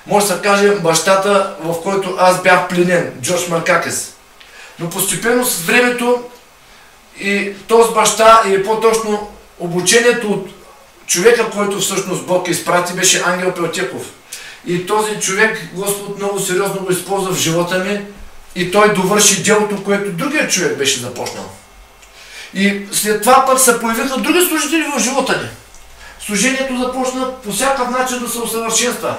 Може да се каже бащата, в който аз бях пленен, Джордж Маркакес. Но постепенно с времето и този баща, или по-точно обучението от човека, който всъщност Бог изпрати, беше Ангел Пелтеков. И този човек Господ много сериозно го използва в живота ми и той довърши делото, което другият човек беше започнал. И след това пък се появиха други служители в живота ни. Служението започна по всякакъв начин да се усъвършенства.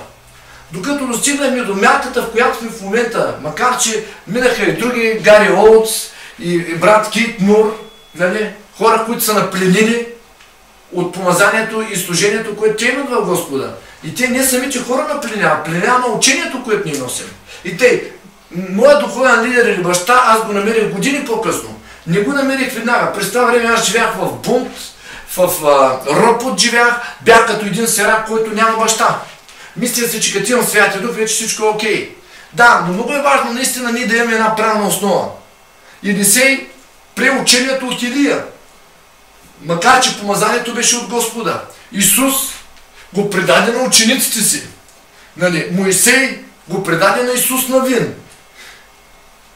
Докато достигнахме до мярката, в която сме в момента, макар че минаха и други, Гари Олдс и брат Кейт Мур, нали? Хора, които са напленили от помазанието и служението, което те имат в Господа. И те не самите хора напленяват, пленяват на учението, което ние носим. И те, моят духовен лидер или баща, аз го намерих години по-късно. Не го намерих веднага. През това време аз живях в бунт, в ропот живях, бях като един сирак, който няма баща. Мисля си, че като имам Святия Дух, вече всичко е окей. Да, но много е важно наистина ние да имаме една правилна основа. Елисей прие учението от Илия. Макар че помазанието беше от Господа. Исус го предаде на учениците си. Нали? Моисей го предаде на Исус Навин.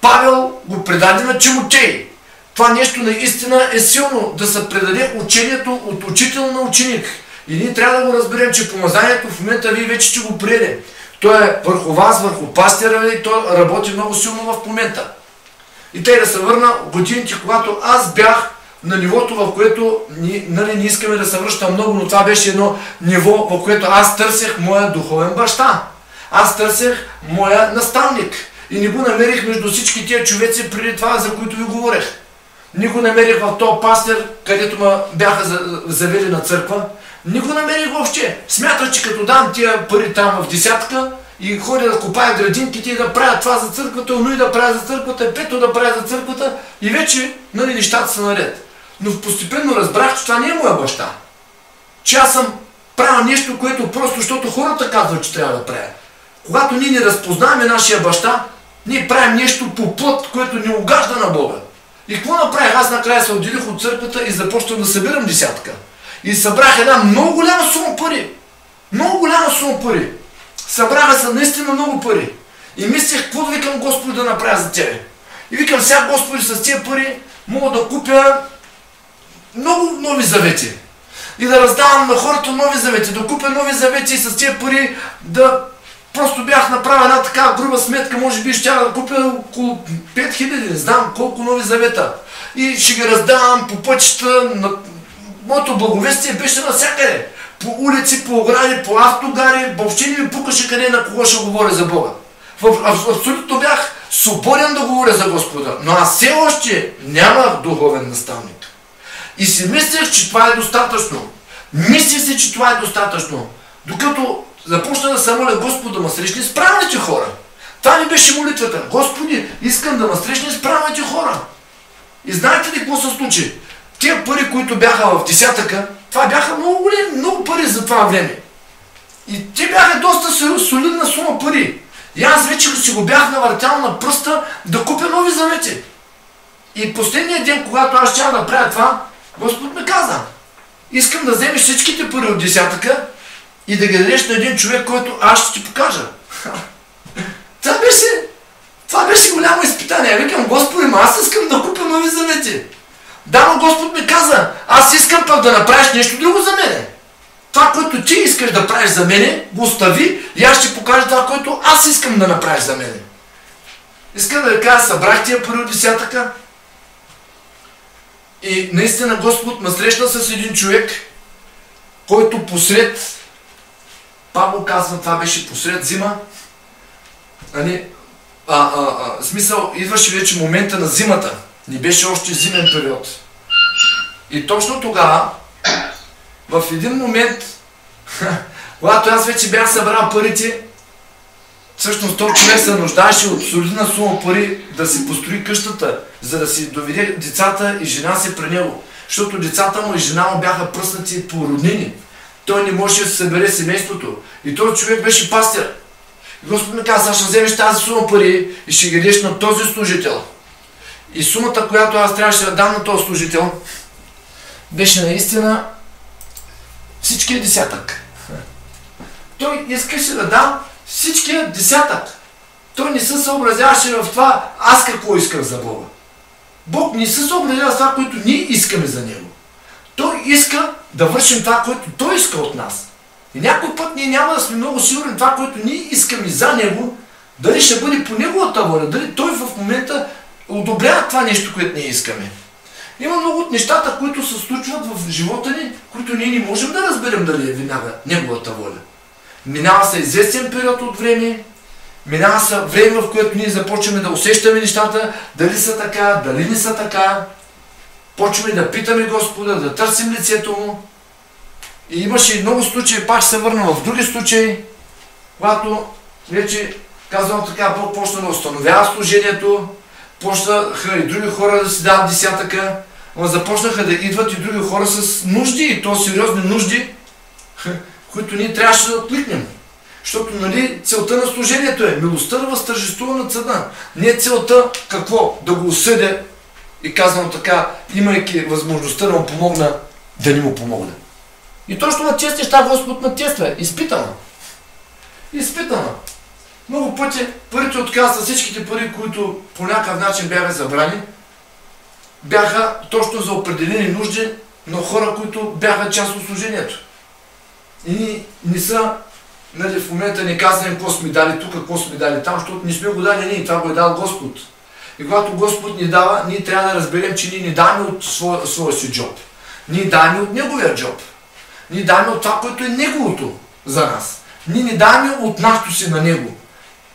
Павел го предаде на Тимотей. Това нещо наистина е силно, да се предаде учението от учител на ученик. И ние трябва да го разберем, че помазанието в момента вие вече ще го приеде. Той е върху вас, върху пастира и той работи много силно в момента. И тъй да се върна годините, когато аз бях на нивото, в което не искаме да се връщам много, но това беше едно ниво, в което аз търсех моя духовен баща. Аз търсех моя наставник. И не го намерих между всички тия човеци преди това, за които ви говорех. Не го намерих в този пастир, където ме бяха завели на църква. Не го намерих въобще. Смятах, че като дам тия пари там в десятка и ходя да копая градинките и да правя това за църквата, но и да правя за църквата, пето да правя за църквата и вече нещата са наред. Но постепенно разбрах, че това не е моя баща. Че аз съм правил нещо, което просто, защото хората казват, че трябва да правя. Когато ние не разпознаваме нашия баща, ние правим нещо по плът, което не угажда на Бога. И какво направих? Аз накрая се отделих от църквата и започнах да събирам десятка. И събрах една много голяма сума пари. Много голяма сума пари. Събраха се наистина много пари. И мислех, какво да викам Господи да направя за тебе. И викам, сега Господи, с тези пари мога да купя много нови завети. И да раздавам на хората нови завети, да купя нови завети и с тези пари да... Просто бях направил една такава груба сметка, може би ще да купя около 5000, не знам колко нови завета. И ще ги раздавам по пътища. Моето благовестие беше навсякъде. По улици, по огради, по автогари, въобще не ми пукаше къде на кого ще говоря за Бога. Абсолютно бях свободен да говоря за Господа, но аз все още нямах духовен наставник. И си мислех, че това е достатъчно. Мислех си, че това е достатъчно. Докато започна да се моля Господ да ме срещне с правилните хора. Това ми беше молитвата. Господи, искам да ме срещне с правилните хора. И знаете ли какво се случи? Тия пари, които бяха в десятъка, това бяха много големи, много пари за това време. И те бяха доста солидна сума пари. И аз вече си го бях навъртял на пръста да купя нови завети. И последния ден, когато аз щях да правя това, Господ ми каза: искам да вземеш всичките пари от десятъка и да ги дадеш на един човек, който аз ще ти покажа. Това беше голямо изпитание. Викам, Господи, аз искам да купя нови завети. Да, но Господ ми каза, аз искам пък да направиш нещо друго за мене. Това, което ти искаш да правиш за мене, го остави и аз ще покажа това, което аз искам да направиш за мене. Искам да ви кажа, събрах тия пари от десятъка и наистина Господ ме срещна с един човек, който посред, пак го казвам, това беше посред зима, смисъл, идваше вече момента на зимата, не беше още зимен период. И точно тогава, в един момент, когато аз вече бях събрал парите, всъщност този човек се нуждаеше от солидна сума пари да си построи къщата, за да си доведе децата и жена си при него. Защото децата му и жена му бяха пръснати по роднини. Той не можеше да се събере семейството. И този човек беше пастир. И Господ ми каза, ще вземеш тази сума пари и ще ги дадеш на този служител. И сумата, която аз трябваше да дам на този служител, беше наистина всичкия десятък. Той искаше да дам всичкия десятък. Той не се съобразяваше в това аз какво исках за Бога. Бог не се съобразява с това, което ние искаме за Него. Той иска да вършим това, което Той иска от нас. И някой път ние няма да сме много сигурни това, което ние искаме за Него, дали ще бъде по Неговата воля, дали Той в момента одобрява това нещо, което ние искаме. Има много от нещата, които се случват в живота ни, които ние не можем да разберем дали е веднага Неговата воля. Минава се известен период от време, минава се време, в което ние започваме да усещаме нещата, дали са така, дали не са така. Почваме да питаме Господа, да търсим лицето Му. И имаше и много случаи, пак се върна в други случаи, когато вече, казвам така, Бог почна да установява служението, почнаха и други хора да си дават десятъка, но започнаха да идват и други хора с нужди, и то сериозни нужди, които ние трябваше да откликнем. Защото, нали, целта на служението е милостта да възтържествува над съда. Не е целта какво? Да го осъдя и казвам така, имайки възможността да му помогна, да не му помогна. И точно на тези неща Господ ме тества. Изпитана. Много пъти парите от каса, всичките пари, които по някакъв начин бяха забрани, бяха точно за определени нужди на хора, които бяха част от служението. И ние не са, нали, в момента не казваме какво сме дали тук, какво сме дали там, защото не сме го дали ние, това го е дал Господ. И когато Господ ни дава, ние трябва да разберем, че ние не даваме от своя си джоб. Ние даваме от Неговия джоб. Ние даваме от това, което е Неговото за нас. Ние не даваме от нашото си на Него.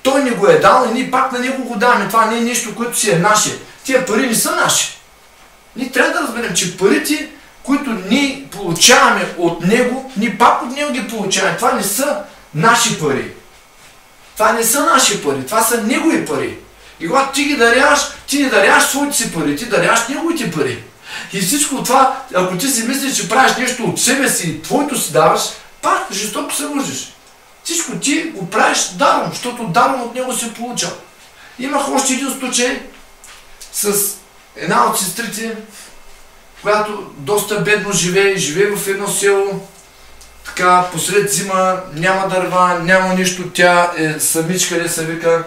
Той ни го е дал и ние пак на Него го даваме. Това не е нещо, което си е наше. Тия пари не са наши. Ние трябва да разберем, че парите, които ние получаваме от Него, ние пак от Него ги получаваме. Това не са наши пари. Това не са наши пари. Това са Негови пари. И когато ти ги даряваш, ти не даряваш своите си пари, ти даряваш Неговите пари. И всичко това, ако ти си мислиш, че правиш нещо от себе си и твоето си даваш, пак жестоко се лъжиш. Всичко ти го правиш даром, защото даром от Него си получал. Имах още един случай с една от сестрите, която доста бедно живее в едно село, така посред зима, няма дърва, няма нищо, тя е самичка, не се вика,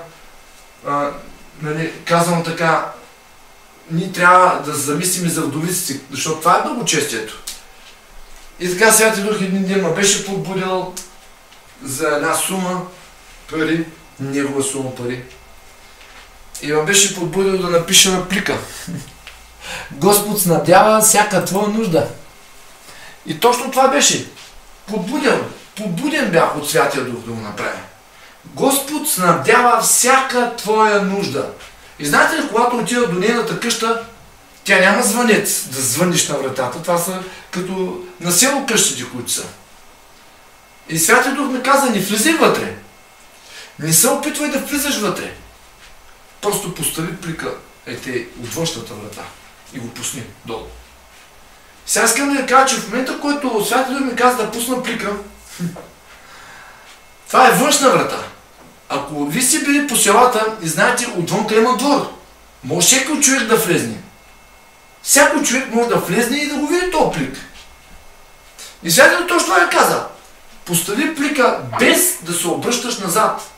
нали, казвам така, ние трябва да замислим и за вдовиците, защото това е благочестието. И така Святи Дух един ден ме беше подбудил за една сума пари, негова сума пари. И ме беше подбудил да напиша на плика. Господ снабдява всяка твоя нужда. И точно това беше. Подбуден бях от Святия Дух да го направя. Господ снабдява всяка твоя нужда. И знаете ли, когато отида до нейната къща, тя няма звънец да звъниш на вратата. Това са като на село къщите, които са. И Святия Дух ми каза, не влизай вътре. Не се опитвай да влизаш вътре. Просто постави плика от външната врата и го пусни долу. Сега искам да ви кажа, че в момента, в който Святия Дух ми каза да пусна плика, това е външна врата. Ако ви си били по селата и знаете, отвънка има двор, може всеки човек да влезне. Всяко човек може да влезне и да го види този плик. И Святия Дух точно ви каза, постави плика без да се обръщаш назад.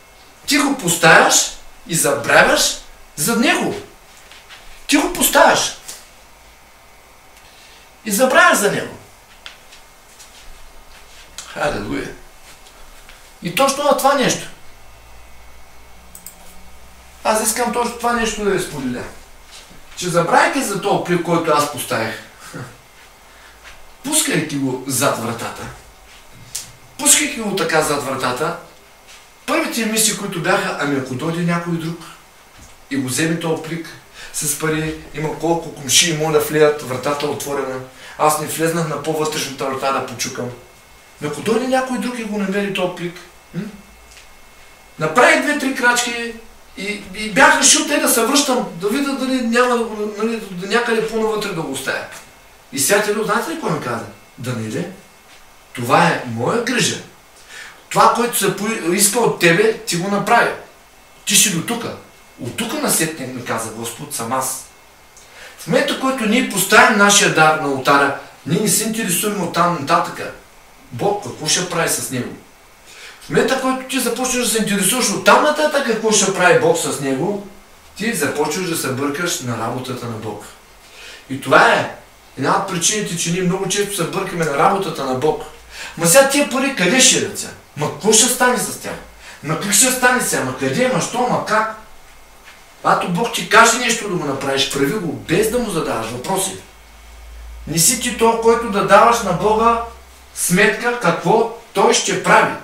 Ти го поставяш и забравяш за него. Ти го поставяш и забравяш за него. Халелуя. И точно на това нещо. Аз искам точно това нещо да ви споделя. Че забравяйки за този плик, който аз поставих, пускайки го зад вратата, пускайки го така зад вратата, първите мисли, които бяха, ами ако дойде някой друг и го вземе този плик с пари, има колко комшии могат да влеят, вратата е отворена, аз не влезнах на по-вътрешната врата да почукам. Но ако дойде някой друг и го намери този плик, направих 2-3 крачки и бях решил те да се връщам, да видя дали няма да някъде по-навътре да го оставя. И Святия Дух, знаете ли какво ми каза? Даниле, това е моя грижа. Това, което се иска от тебе, ти го направи. Ти си до тука. От тука насетне, ми каза Господ, съм аз. В момента, който ние поставим нашия дар на олтара, ние не се интересуваме от там нататъка. Бог какво ще прави с него? В момента, който ти започнеш да се интересуваш от там нататък какво ще прави Бог с него, ти започваш да се бъркаш на работата на Бог. И това е една от причините, че ние много често се бъркаме на работата на Бог. Ма сега тия пари къде ще идат сега? Ма какво ще стане с тях? Ма как ще стане сега? Ма къде? Ма що? Ма как? Когато Бог ти каже нещо да го направиш, прави го без да му задаваш въпроси. Не си ти то, който да даваш на Бога сметка какво Той ще прави.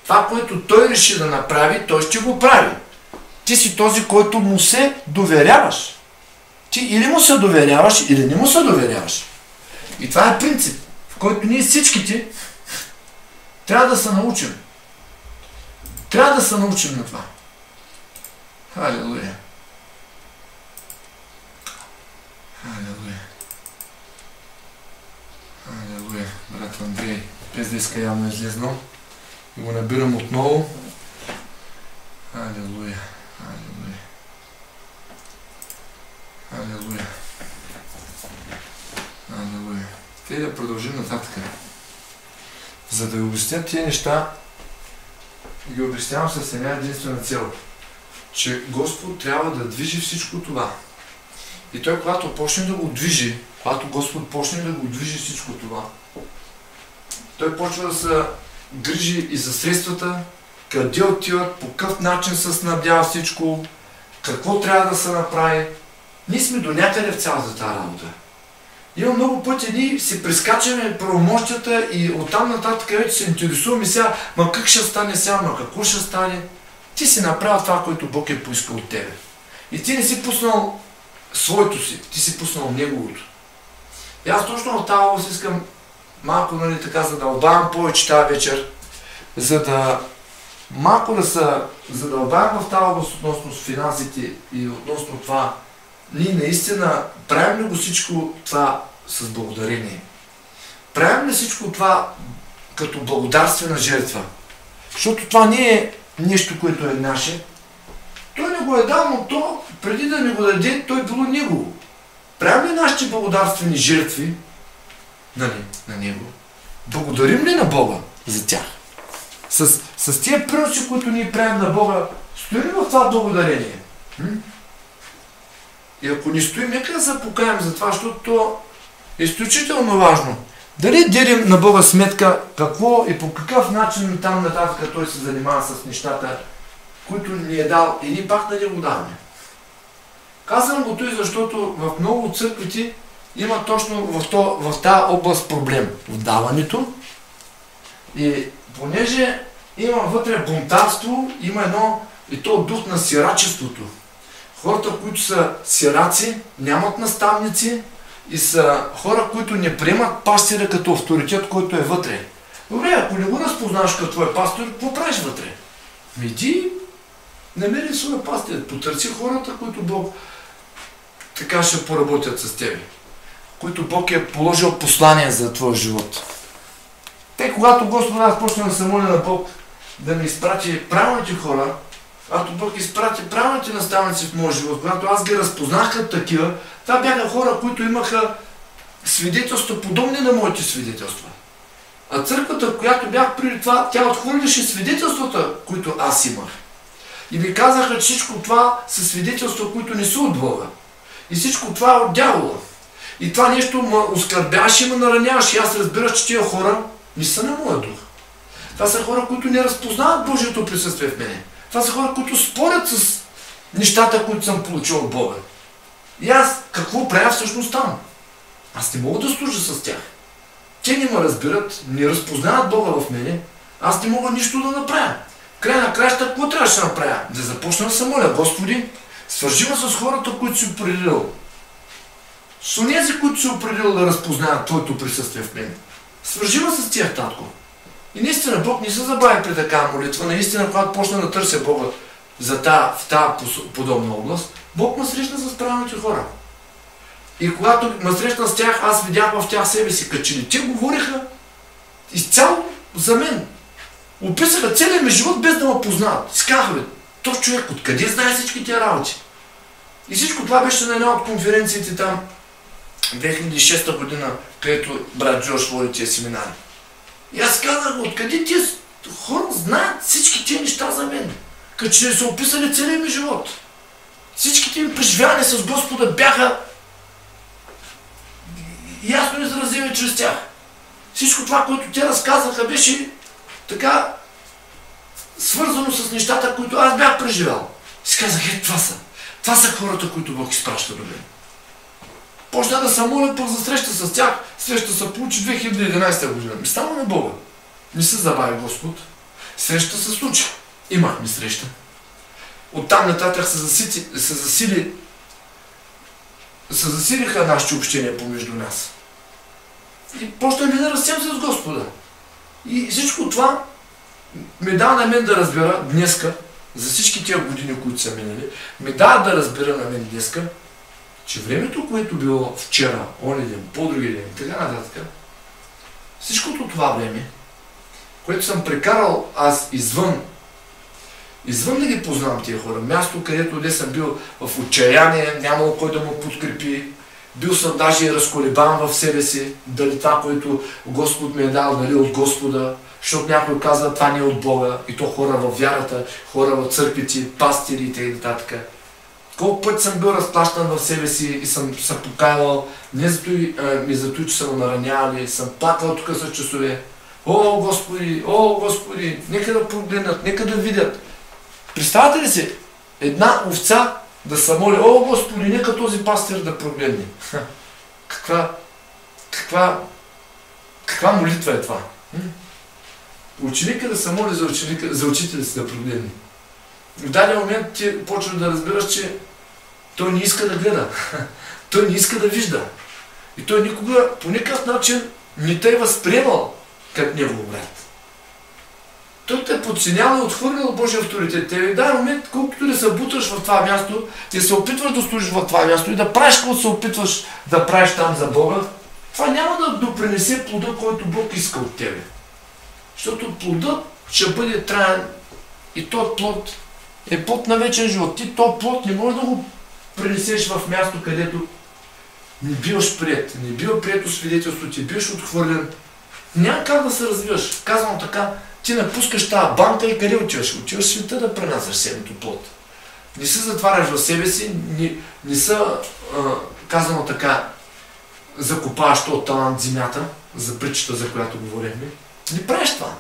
Това, което Той реши да направи, Той ще го прави. Ти си този, който му се доверяваш. Ти или му се доверяваш, или не му се доверяваш. И това е принцип, в който ние всичките трябва да се научим. Трябва да се научим на това. Халелуя. Халелуя. Халелуя. Брат Андрей, без да иска явно излезнал. И го набирам отново. Халелуя. Халелуя. Халелуя. Халелуя. Те да продължим нататък. За да ви обясня тия неща, ги обяснявам с една единствена цел, че Господ трябва да движи всичко това. И той, когато почне да го движи, когато Господ почне да го движи всичко това, той почва да се грижи и за средствата, къде отиват, по какъв начин се снабдява всичко, какво трябва да се направи. Ние сме до някъде в цялата тази работа. Има много пъти, ние си прескачаме правомощията и оттам нататък вече се интересуваме сега, ма как ще стане сега, ма какво ще стане. Ти си направил това, което Бог е поискал от тебе. И ти не си пуснал своето си, ти си пуснал Неговото. И аз точно в тази област искам малко, нали, така, задълбавам повече тази вечер, за да малко да се задълбавам в тази област относно финансите и относно това, ние наистина правим ли го всичко това с благодарение? Правим ли всичко това като благодарствена жертва? Защото това не е нещо, което е наше. Той не го е дал, но то, преди да ни го даде, той било Негово. Правим ли нашите благодарствени жертви на Него? Благодарим ли на Бога за тях? С тия приноси, които ние правим на Бога, стоим ли в това благодарение? И ако не стоим, нека да се покаем за това, защото то е изключително важно. Дали дадем на Бога сметка какво и по какъв начин там нататък той се занимава с нещата, които ни е дал и ние пак да не го даваме. Казвам го той, защото в много от църквите има точно в тази област проблем. В даването. И понеже има вътре бунтарство, има едно и то дух на сирачеството. Хората, които са сираци, нямат наставници и са хора, които не приемат пастира като авторитет, който е вътре. Добре, ако не го разпознаш като твой пастор, какво правиш вътре? Иди, намери своя пастир, потърси хората, които Бог така ще поработят с тебе, които Бог е положил послание за твоя живот. Когато Господ аз почна да се моля на Бог да ми изпрати правилните хора, когато Бог изпрати правилните наставници в моя живот, когато аз ги разпознах като такива, това бяха хора, които имаха свидетелства подобни на моите свидетелства. А църквата, в която бях преди това, тя отхвърляше свидетелствата, които аз имах. И ми казаха, че всичко това са свидетелства, които не са от Бога. И всичко това е от дявола. И това нещо ме оскърбяваше и ме нараняваше. И аз разбирах, че тия хора не са на моя дух. Това са хора, които не разпознават Божието присъствие в мене. Това са хора, които спорят с нещата, които съм получил от Бога. И аз какво правя всъщност там? Аз не мога да служа с тях. Те не ме разбират, не разпознават Бога в мене. Аз не мога нищо да направя. В края на краща, какво трябваше да направя? Да започна да се моля. Господи, свържи ме с хората, които си определил. С онези, които си определил да разпознаят Твоето присъствие в мен. Свържи ме с тях, татко. И наистина Бог не се забави при такава молитва. Наистина, когато почна да търся Бога в тази подобна област, Бог ме срещна с правилните хора. И когато ме срещна с тях, аз видях в тях себе си, като че ли те говориха изцяло за мен. Описаха целият ми живот без да ме познават. Си казаха, бе, този човек откъде знае всички тия работи? И всичко това беше на една от конференциите там, 2006 година, където брат Джош води тия семинари. И аз казах, откъде тия хора знаят всички тия неща за мен? Като че са описали целият ми живот. Всичките ми преживявания с Господа бяха ясно изразими чрез тях. Всичко това, което те разказаха, беше така свързано с нещата, които аз бях преживял. Си казах, това са. Това са хората, които Бог изпраща до мен. Почна да се моля пък за среща с тях. Среща се получи 2011 година. Ми стана на Бога. Не се забави Господ. Среща се случи. Имахме среща. Оттам нататък се засилиха нашите общения помежду нас. И почнахме да растем с Господа. И всичко това ме дава на мен да разбера днеска, за всички тия години, които са минали, ме дава да разбера на мен днеска, че времето, което било вчера, оня ден, по-други ден и така нататък, всичкото това време, което съм прекарал аз извън да ги познавам тия хора, място, където не съм бил в отчаяние, нямало кой да му подкрепи, бил съм даже и разколебан в себе си, дали това, което Господ ми е дал, дали от Господа, защото някой казва, това не е от Бога, и то хора във вярата, хора в църквите, пастири и т.н. Колко пъти съм бил разплащан в себе си и съм се покаявал, не зато, че съм наранявали, съм плакал тук с часове. О, Господи, нека да прогледнат, нека да видят. Представете ли си, една овца да се моли, о, Господи, нека този пастир да прогледне. Каква молитва е това? Ученика да се моли за учителя си да прогледне. В даден момент ти почваш да разбираш, че той не иска да гледа. Той не иска да вижда. И той никога, по никакъв начин, не те е възприемал като негов брат. Той те е подценявал и отхвърлял Божия авторитет. Те в даден момент, колкото да се буташ в това място, ти се опитваш да служиш в това място и да правиш каквото се опитваш да правиш там за Бога, това няма да допринесе плода, който Бог иска от тебе. Защото плодът ще бъде траен и този плод е плод на вечен живот. Ти този плод не можеш да го пренесеш в място, където не биваш приет. Не бива прието свидетелство, ти биваш отхвърлен. Няма как да се развиваш. Казвам така, ти напускаш тази банка и къде отиваш? Отиваш в света да пренасяш семето плод. Не се затваряш в себе си, не са, казано така, закопаваш този талант земята, за притчата, за която говорихме. Не правиш това.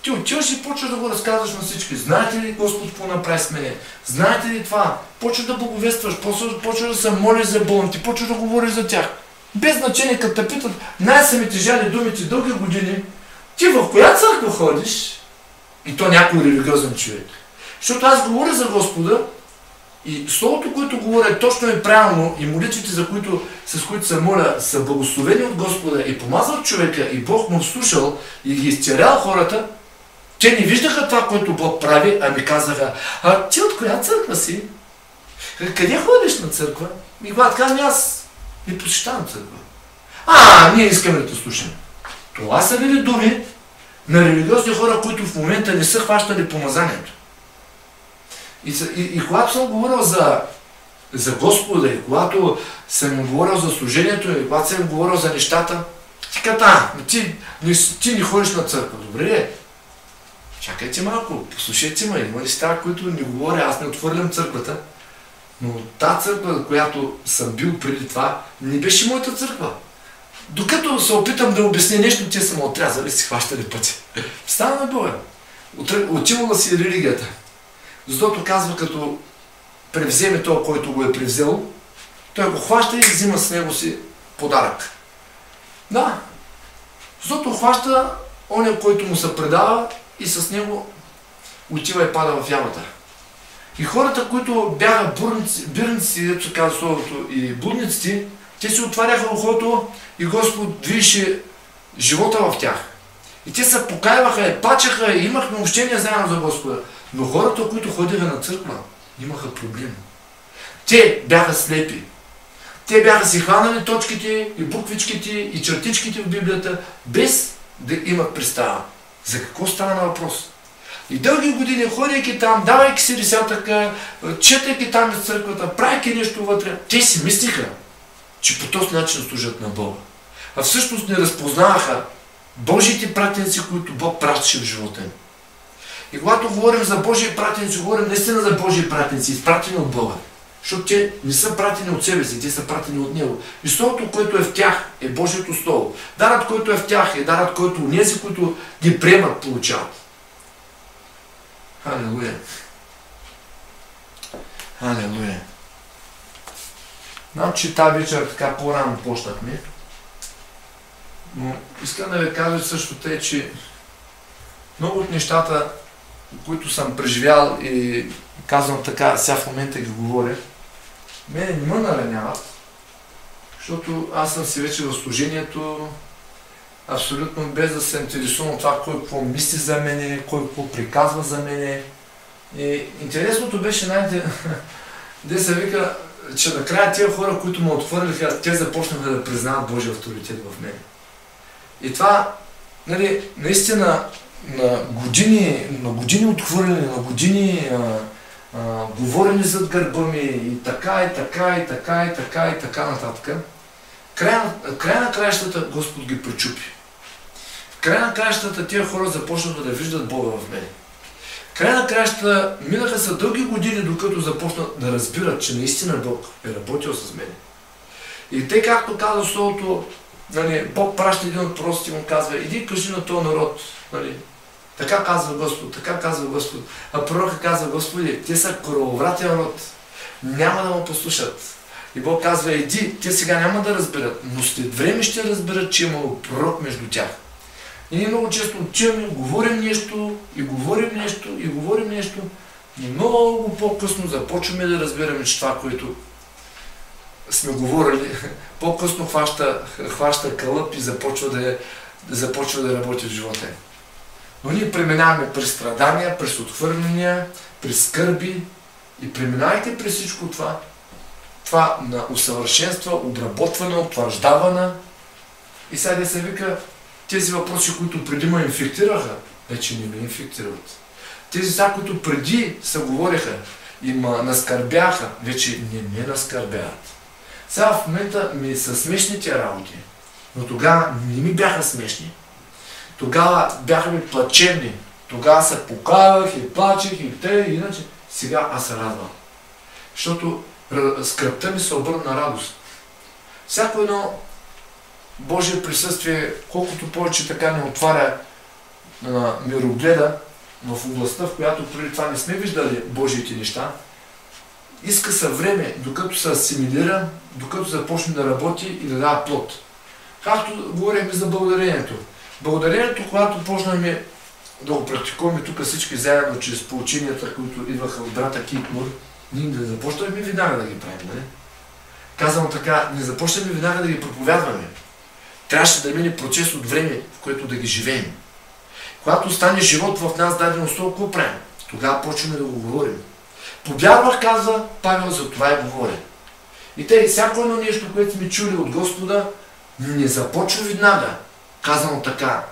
Ти отиваш и почваш да го разказваш на всички. Знаете ли Господ какво направи с мене? Знаете ли това? Почваш да благовестваш, почваш да се молиш за болните, почваш да говориш за тях. Без значение, като те питат, най-са ми тежали думите дълги години, ти в коя църква ходиш? И то някой религиозен човек. Защото аз говоря за Господа и словото, което говоря е точно и правилно, и молитвите, с които се моля, са благословени от Господа и помазват човека и Бог му слушал и ги изцерял хората, те не виждаха това, което Бог прави, а ми казаха, а ти от коя църква си? Къде ходиш на църква? И когато казвам, аз не посещавам църква. Ние искаме да те слушаме. Това са ли думи на религиозни хора, които в момента не са хващали помазанието? И когато съм говорил за Господа, и когато съм говорил за служението, и когато съм говорил за нещата, ти каза, ти не ходиш на църква. Добре, чакайте малко, послушайте ме, има неща, които не говоря, аз не отвърлям църквата, но тази църква, която съм бил преди това, не беше моята църква. Докато се опитам да обясня нещо, те са ме отрязали и си хващали пъти. Стана на Бога. Отивала си религията. Защото казва, като превземе това, който го е превзел, той го хваща и взима с него си подарък. Да. Защото хваща оня, който му се предава и с него отива и пада в ямата. И хората, които бяха бирници, ето се казва словото, и блудниците, те си отваряха ухото и Господ движеше живота в тях. И те се покаяваха, и плачеха, и имахме общение заедно за Господа. Но хората, които ходиха на църква, имаха проблем. Те бяха слепи. Те бяха си хванали точките и буквичките и чертичките в Библията, без да имат представа. За какво стана въпрос? И дълги години, ходейки там, давайки си десятъка, четейки там из църквата, правейки нещо вътре, те си мислиха, че по този начин служат на Бога. А всъщност не разпознаваха Божиите пратеници, които Бог пращаше в живота им. И когато говорим за Божии пратеници, говорим наистина за Божии пратеници, изпратени от Бога. Защото те не са пратени от себе си, те са пратени от Него. И Словото, което е в тях, е Божието Слово. Дарът, който е в тях, е дарът, който унези, които ги приемат, получават. Халелуя! Халелуя! Знам, че тази вечер така по-рано почнахме, но искам да ви кажа също те, че много от нещата, които съм преживял и казвам така, сега в момента ги говоря, мене не ме нараняват, защото аз съм си вече в служението, абсолютно без да се интересувам това, кой какво мисли за мене, кой какво приказва за мене. И интересното беше, знаете, де се вика, че накрая тия хора, които ме отхвърлиха, те започнаха да признават Божия авторитет в мен. И това, нали, наистина, на години отхвърляне, на години говорене зад гърба ми и така, и така, и така, и така, и така нататък. Края на краищата Господ ги пречупи. край на краищата тия хора започнаха да виждат Бога в мен. Край на краищата минаха са дълги години, докато започнат да разбират, че наистина Бог е работил с мен. И те, както казва Словото, нали, Бог праща един от пророците и му казва: иди кажи на този народ, нали, така казва Господ, така казва Господ. А пророка казва: Господи, те са крововратен народ, няма да му послушат. И Бог казва: иди, те сега няма да разберат, но след време ще разберат, че имало пророк между тях. И ние много често учим, говорим нещо, и говорим нещо, и говорим нещо, но много по-късно започваме да разбираме, че това, което сме говорили, по-късно хваща кълъп и започва да работи в живота. Но ние преминаваме през страдания, през отхвърляния, през скърби и преминавайки през всичко това на усъвършенства, обработване, утвърждаване. И сега да се вика, тези въпроси, които преди ме инфектираха, вече не ме инфектират. Тези са, които преди се говореха и ме наскърбяха, вече не ме наскърбяват. Сега в момента ми са смешни тия работи, но тогава не ми бяха смешни. Тогава бяха ми плачевни. Тогава се покавах и плачех и те, и иначе. Сега аз се радвам. Защото скръбта ми се обърна на радост. Всяко едно Божие присъствие, колкото повече така не отваря мирогледа в областта, в която преди това не сме виждали Божиите неща, иска се време, докато се асимилира, докато започне да работи и да дава плод. Както говорихме за благодарението. Благодарението, когато почнем да го практикуваме тук всички заедно, чрез поученията, които идваха от брата Китмур, ние да започнем веднага да ги правим, нали? Казвам така, не започнем веднага да ги проповядваме. Трябваше да мине процес от време, в което да ги живеем. Когато стане живот в нас дадено слово, какво правим? Тогава почваме да го говорим. Повярвах, казва Павел, за това и говоря. И те, всяко едно нещо, което сме чули от Господа, не започва веднага, казано така,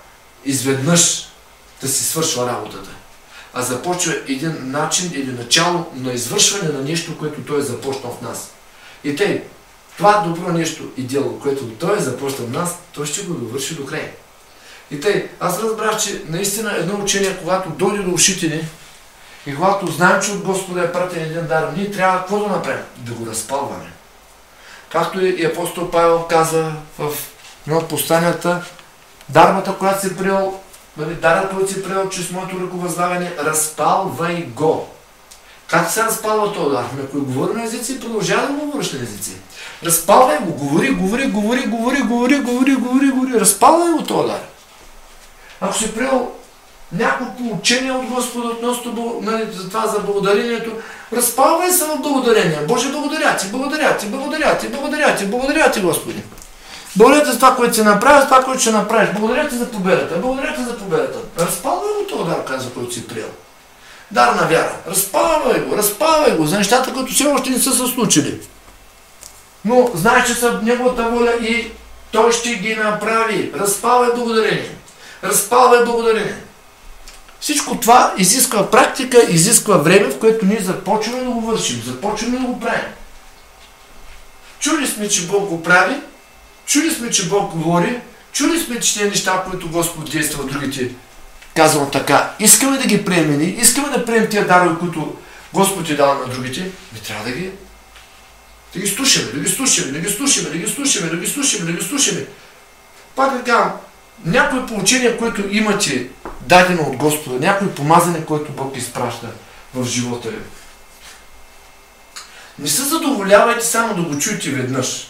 изведнъж да си свършва работата. А започва един начин или начало на извършване на нещо, което Той е започнал в нас. И те, това добро нещо и дело, което Той е започнал в нас, Той ще го довърши до край. И те, аз разбрах, че наистина едно учение, когато дойде до ушите ни и когато знаем, че от Господа е пратен един дар, ние трябва какво да направим? Да го разпалваме. Както и апостол Павел каза в едно от посланията, дарбата, която си приел, дарът, който си приел чрез моето ръковъзлагане, разпалвай го. Как се разпалва този дар? Ако говори на езици, продължава да говориш на езици. Разпалвай го, говори, разпалвай го този дар. Ако си приел няколко учения от Господа относно за това, за благодарението, разпалвай се в благодарение. Боже, благодаря ти, Господи. Благодаря ти за това, което си направил, за това, което ще направиш. Благодаря ти за победата. Разпалвай го този дар, каза, който си приел. Дар на вяра. Разпалвай го за нещата, които все още не са се случили. Но знаеш, че са неговата воля и Той ще ги направи. Разпалвай благодарение. Всичко това изисква практика, изисква време, в което ние започваме да го вършим, започваме да го правим. Чули сме, че Бог го прави, чули сме, че Бог говори, чули сме, че тези неща, които Господ действа в другите, казвам така, искаме да ги приемем, искаме да приемем тия дарове, които Господ е дал на другите, ми трябва да ги слушаме. Пак да казвам, някои поучения, които имате дадено от Господа, някои помазане, което Бог изпраща в живота ви. Не се задоволявайте само да го чуете веднъж.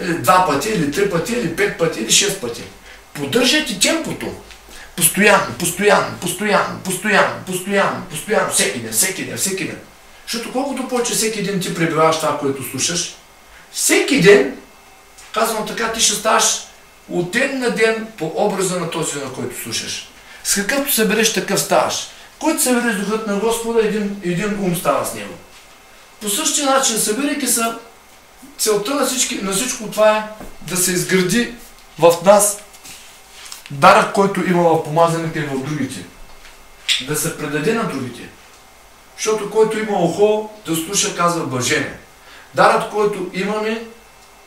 2 пъти, или 3 пъти, или 5 пъти, или 6 пъти. Поддържайте темпото. Постоянно. Всеки ден. Защото колкото повече всеки ден ти пребиваваш това, което слушаш, всеки ден, казвам така, ти ще ставаш от ден на ден по образа на този, на който слушаш. С какъвто събереш, такъв ставаш. Който събере с духът на Господа, един ум става с него. По същия начин, събирайки се, целта на всичко това е да се изгради в нас дарът, който има в помазаните и в другите. Да се предаде на другите. Защото който има ухо да слуша, казва блажение. Дарът, който имаме,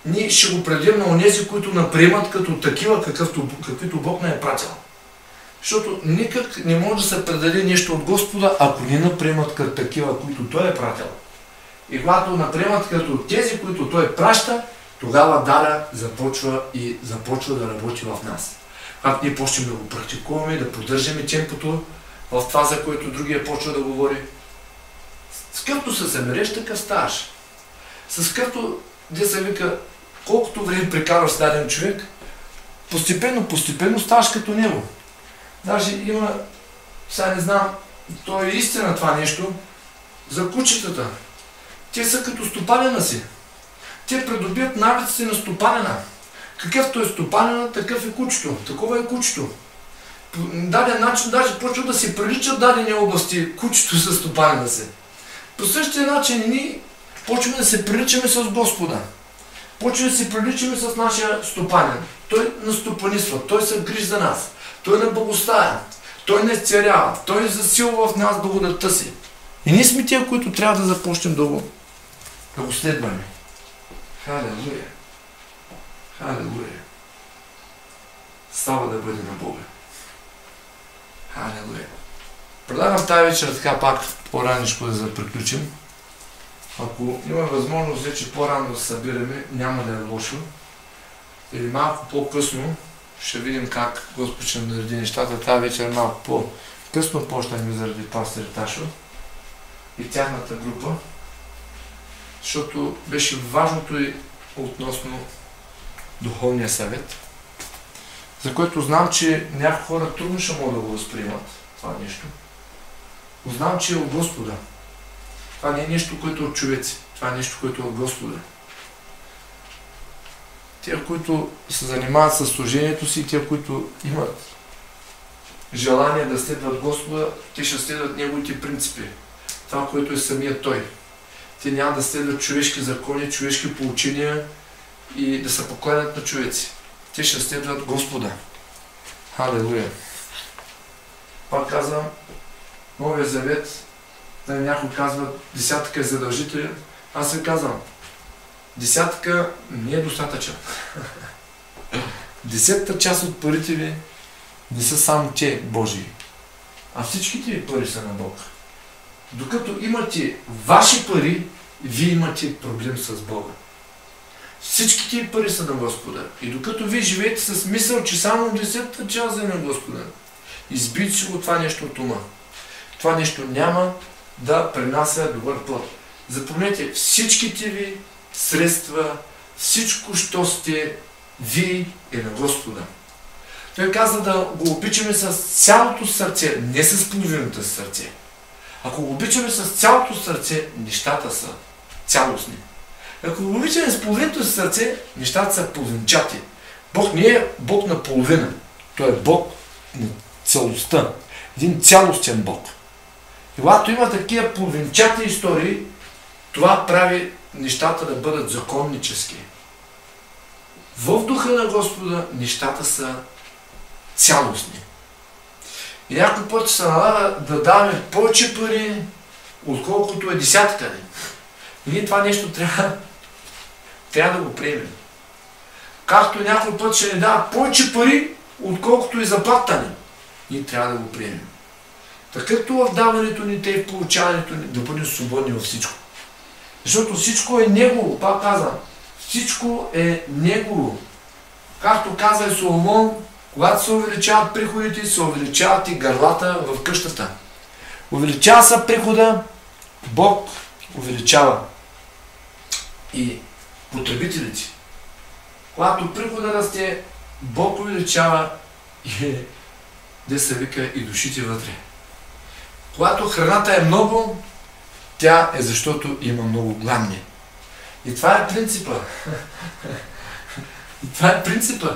ние ще го предадем на онези, които наприемат като такива, каквито Бог не е пратил. Защото никак не може да се предаде нещо от Господа, ако не наприемат като такива, които Той е пратил. И когато наприемат като тези, които Той праща, тогава дара започва да работи в нас. Когато ние почнем да го практикуваме, да поддържаме темпото в това, за което другия почва да говори. С както се събереш, така ставаш. С както, де се вика, колкото време прекараш с даден човек, постепенно ставаш като него. Даже има, сега не знам, то е истина това нещо, за кучетата. Те са като стопанина си. Те придобият навиците на стопанина. Какъвто е стопанина, такъв е кучето. Такова е кучето. По даден начин даже почва да се приличат дадени области кучето със стопанина си. По същия начин ние почваме да се приличаме с Господа. Почваме да се приличаме с нашия стопанин. Той настопанисва, Той се грижи за нас. Той не благоставя, Той не изцерява, Той засилва в нас благодатта си. И ние сме тия, които трябва да започнем да го следваме. Халелуя! Халелуя! Слава да бъде на Бога! Халелуя! Предлагам тази вечер така пак по-раничко да приключим. Ако има възможност вече по-рано да се събираме, няма да е лошо. Или малко по-късно ще видим как Господ ще нареди нещата. Тази вечер малко по-късно почнахме заради пастир Ташо и тяхната група, защото беше важното и относно духовния съвет, за което знам, че някои хора трудно ще могат да го възприемат това нещо. Но знам, че е от Господа. Това не е нещо, което е от човеци. Това е нещо, което е от Господа. Тия, които се занимават със служението си, тия, които имат желание да следват Господа, те ще следват Неговите принципи. Това, което е самият Той. Те няма да следват човешки закони, човешки поучения и да се покланят на човеци. Те ще следват Господа. Халелуя! Пак казвам, Новия завет, някой казва, десятъка е задължителен. Аз ви казвам, десятъка не е достатъчен. Десетата част от парите ви не са само те Божии, а всичките ви пари са на Бог. Докато имате ваши пари, вие имате проблем с Бога. Всичките ви пари са на Господа. И докато вие живеете с мисъл, че само 10-та част е на Господа, избийте си го това нещо от ума. Това нещо няма да принася добър плод. Запомнете, всичките ви средства, всичко, що сте, вие е на Господа. Той каза да го обичаме с цялото сърце, не с половината сърце. Ако го обичаме с цялото сърце, нещата са цялостни. Ако го обичаме с половината сърце, нещата са половинчати. Бог не е Бог на половина. Той е Бог на целостта. Един цялостен Бог. И когато има такива половинчати истории, това прави нещата да бъдат законнически. В духа на Господа нещата са цялостни. И някой път се налага да даваме повече пари, отколкото е десятка ни. И ние това нещо трябва да го приемем. Както някой път ще ни дава повече пари, отколкото и заплата ни. Ние трябва да го приемем. Такъвто в даването ни, и в получаването ни, да бъдем свободни във всичко. Защото всичко е Негово, пак казвам. Всичко е Негово. Както казва и Соломон, когато се увеличават приходите, се увеличават и гърлата в къщата. Увеличава се прихода, Бог увеличава и потребителите. Когато прихода расте, Бог увеличава и де се вика и душите вътре. Когато храната е много, тя е защото има много гладни. И това е принципа. И това е принципа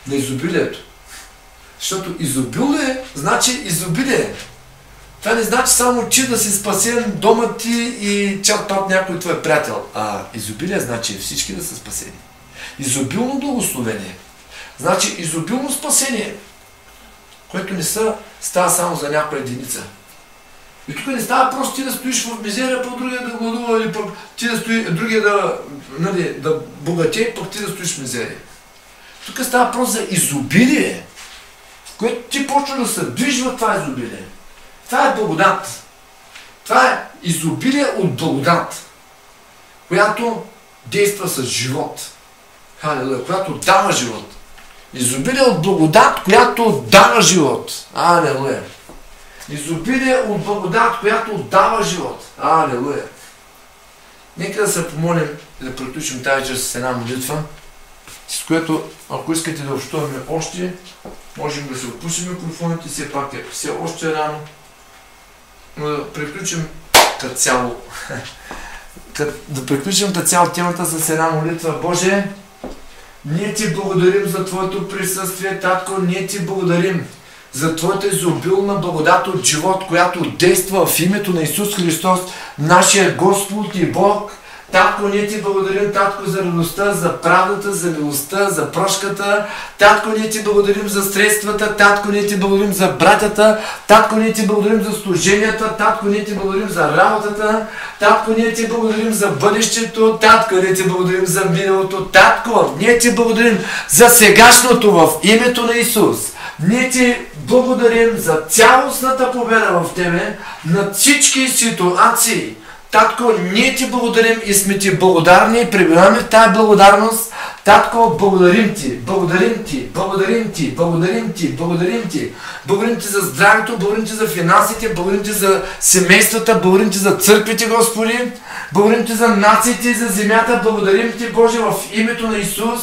на изобилието. Защото изобилие значи изобилие. Това не значи само ти да си спасен, дома ти и чак пак някой твой приятел. А изобилие значи всички да са спасени. Изобилно благословение. Значи изобилно спасение, което не става само за някоя единица. И тук не става просто ти да стоиш в мизерия, пък другия да гладува, или пък ти да стои, другия да богатее, пък ти да стоиш в мизерия. Тук става просто за изобилие, което ти почва да се движи в това изобилие. Това е благодат. Това е изобилие от благодат, която действа с живот. Халелуя, която дава живот. Изобилие от благодат, която дава живот. Алелуя. Изобилие от благодат, която дава живот. Алелуя. Нека да се помолим и да приключим тази вечер с една молитва, с което, ако искате да общуваме още, можем да се отпушим микрофоните, все пак е все още рано. Но да приключим като цяло. Да приключим като цяло темата с една молитва. Боже, ние ти благодарим за Твоето присъствие, Татко, ние ти благодарим за Твоята изобилна благодат от живот, която действа в името на Исус Христос, нашия Господ и Бог. Татко, ние ти благодарим, Татко, за радостта, за правдата, за милостта, за прошката. Татко, ние ти благодарим за средствата. Татко, ние ти благодарим за братята. Татко, ние ти благодарим за служенията. Татко, ние ти благодарим за работата. Татко, ние ти благодарим за бъдещето. Татко, ние ти благодарим за миналото. Татко, ние ти благодарим за сегашното в името на Исус. Ние ти благодарим за цялостната победа в Тебе над всички ситуации. Татко, ние ти благодарим и сме ти благодарни и пребиваме в тази благодарност. Татко, благодарим ти, благодарим ти, благодарим ти, благодарим ти, благодарим ти. Благодарим ти за здравето, благодарим ти за финансите, благодарим ти за семействата, благодарим ти за църквите, Господи. Благодарим ти за нациите и за земята, благодарим ти, Боже, в името на Исус,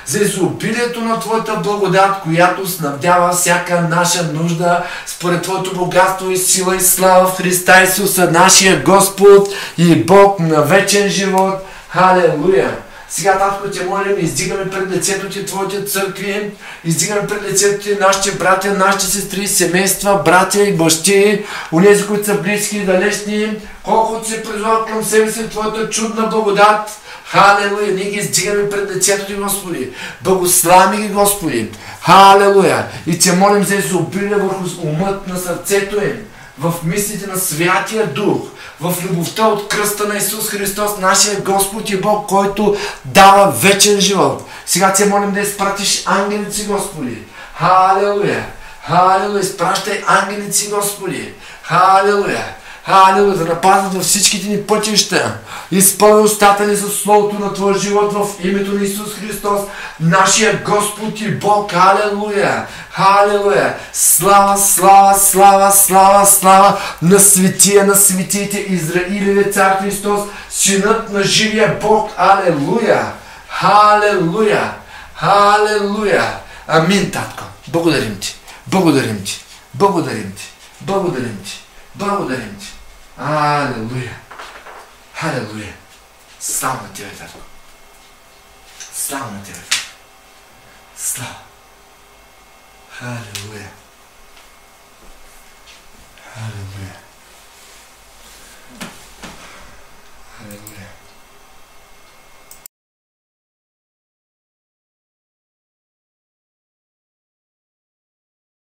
за изобилието на Твоята благодат, която снабдява всяка наша нужда според Твоето богатство и сила и слава в Христа Исуса, нашия Господ и Бог на вечен живот. Халелуя! Сега, Татко, те молим, издигаме пред лицето ти Твоите църкви, издигаме пред лицето ти нашите братя, нашите сестри, семейства, братя и бащи, онези, които са близки и далечни, колкото се призвават към себе си Твоята чудна благодат. Халелуя! Ние ги издигаме пред лицето ти, Господи. Благослави ги, Господи. Халелуя! И те молим за изобилие върху умът на сърцето им, в мислите на Святия Дух, в любовта от кръста на Исус Христос, нашия Господ и Бог, който дава вечен живот. Сега те молим да изпратиш ангелите си, Господи. Халелуя! Халелуя! Изпращай ангелите си, Господи. Халелуя! Халелуя, да напазват във всичките ни пътища. Изпълни устата ни със Словото на Твоя живот в името на Исус Христос, нашия Господ и Бог. Халелуя! Халелуя! Слава, слава, слава, слава, слава на светия на светите Израилеве Цар Христос, Синът на живия Бог. Алелуя! Халелуя! Халелуя! Амин, Татко! Благодарим Ти! Благодарим Ти! Благодарим Ти! Благодарим Ти! Благодарим Ти! Алелуя! Халелуя! Слава на Тебе, Татко! Слава на Тебе! Слава! Халелуя! Халелуя!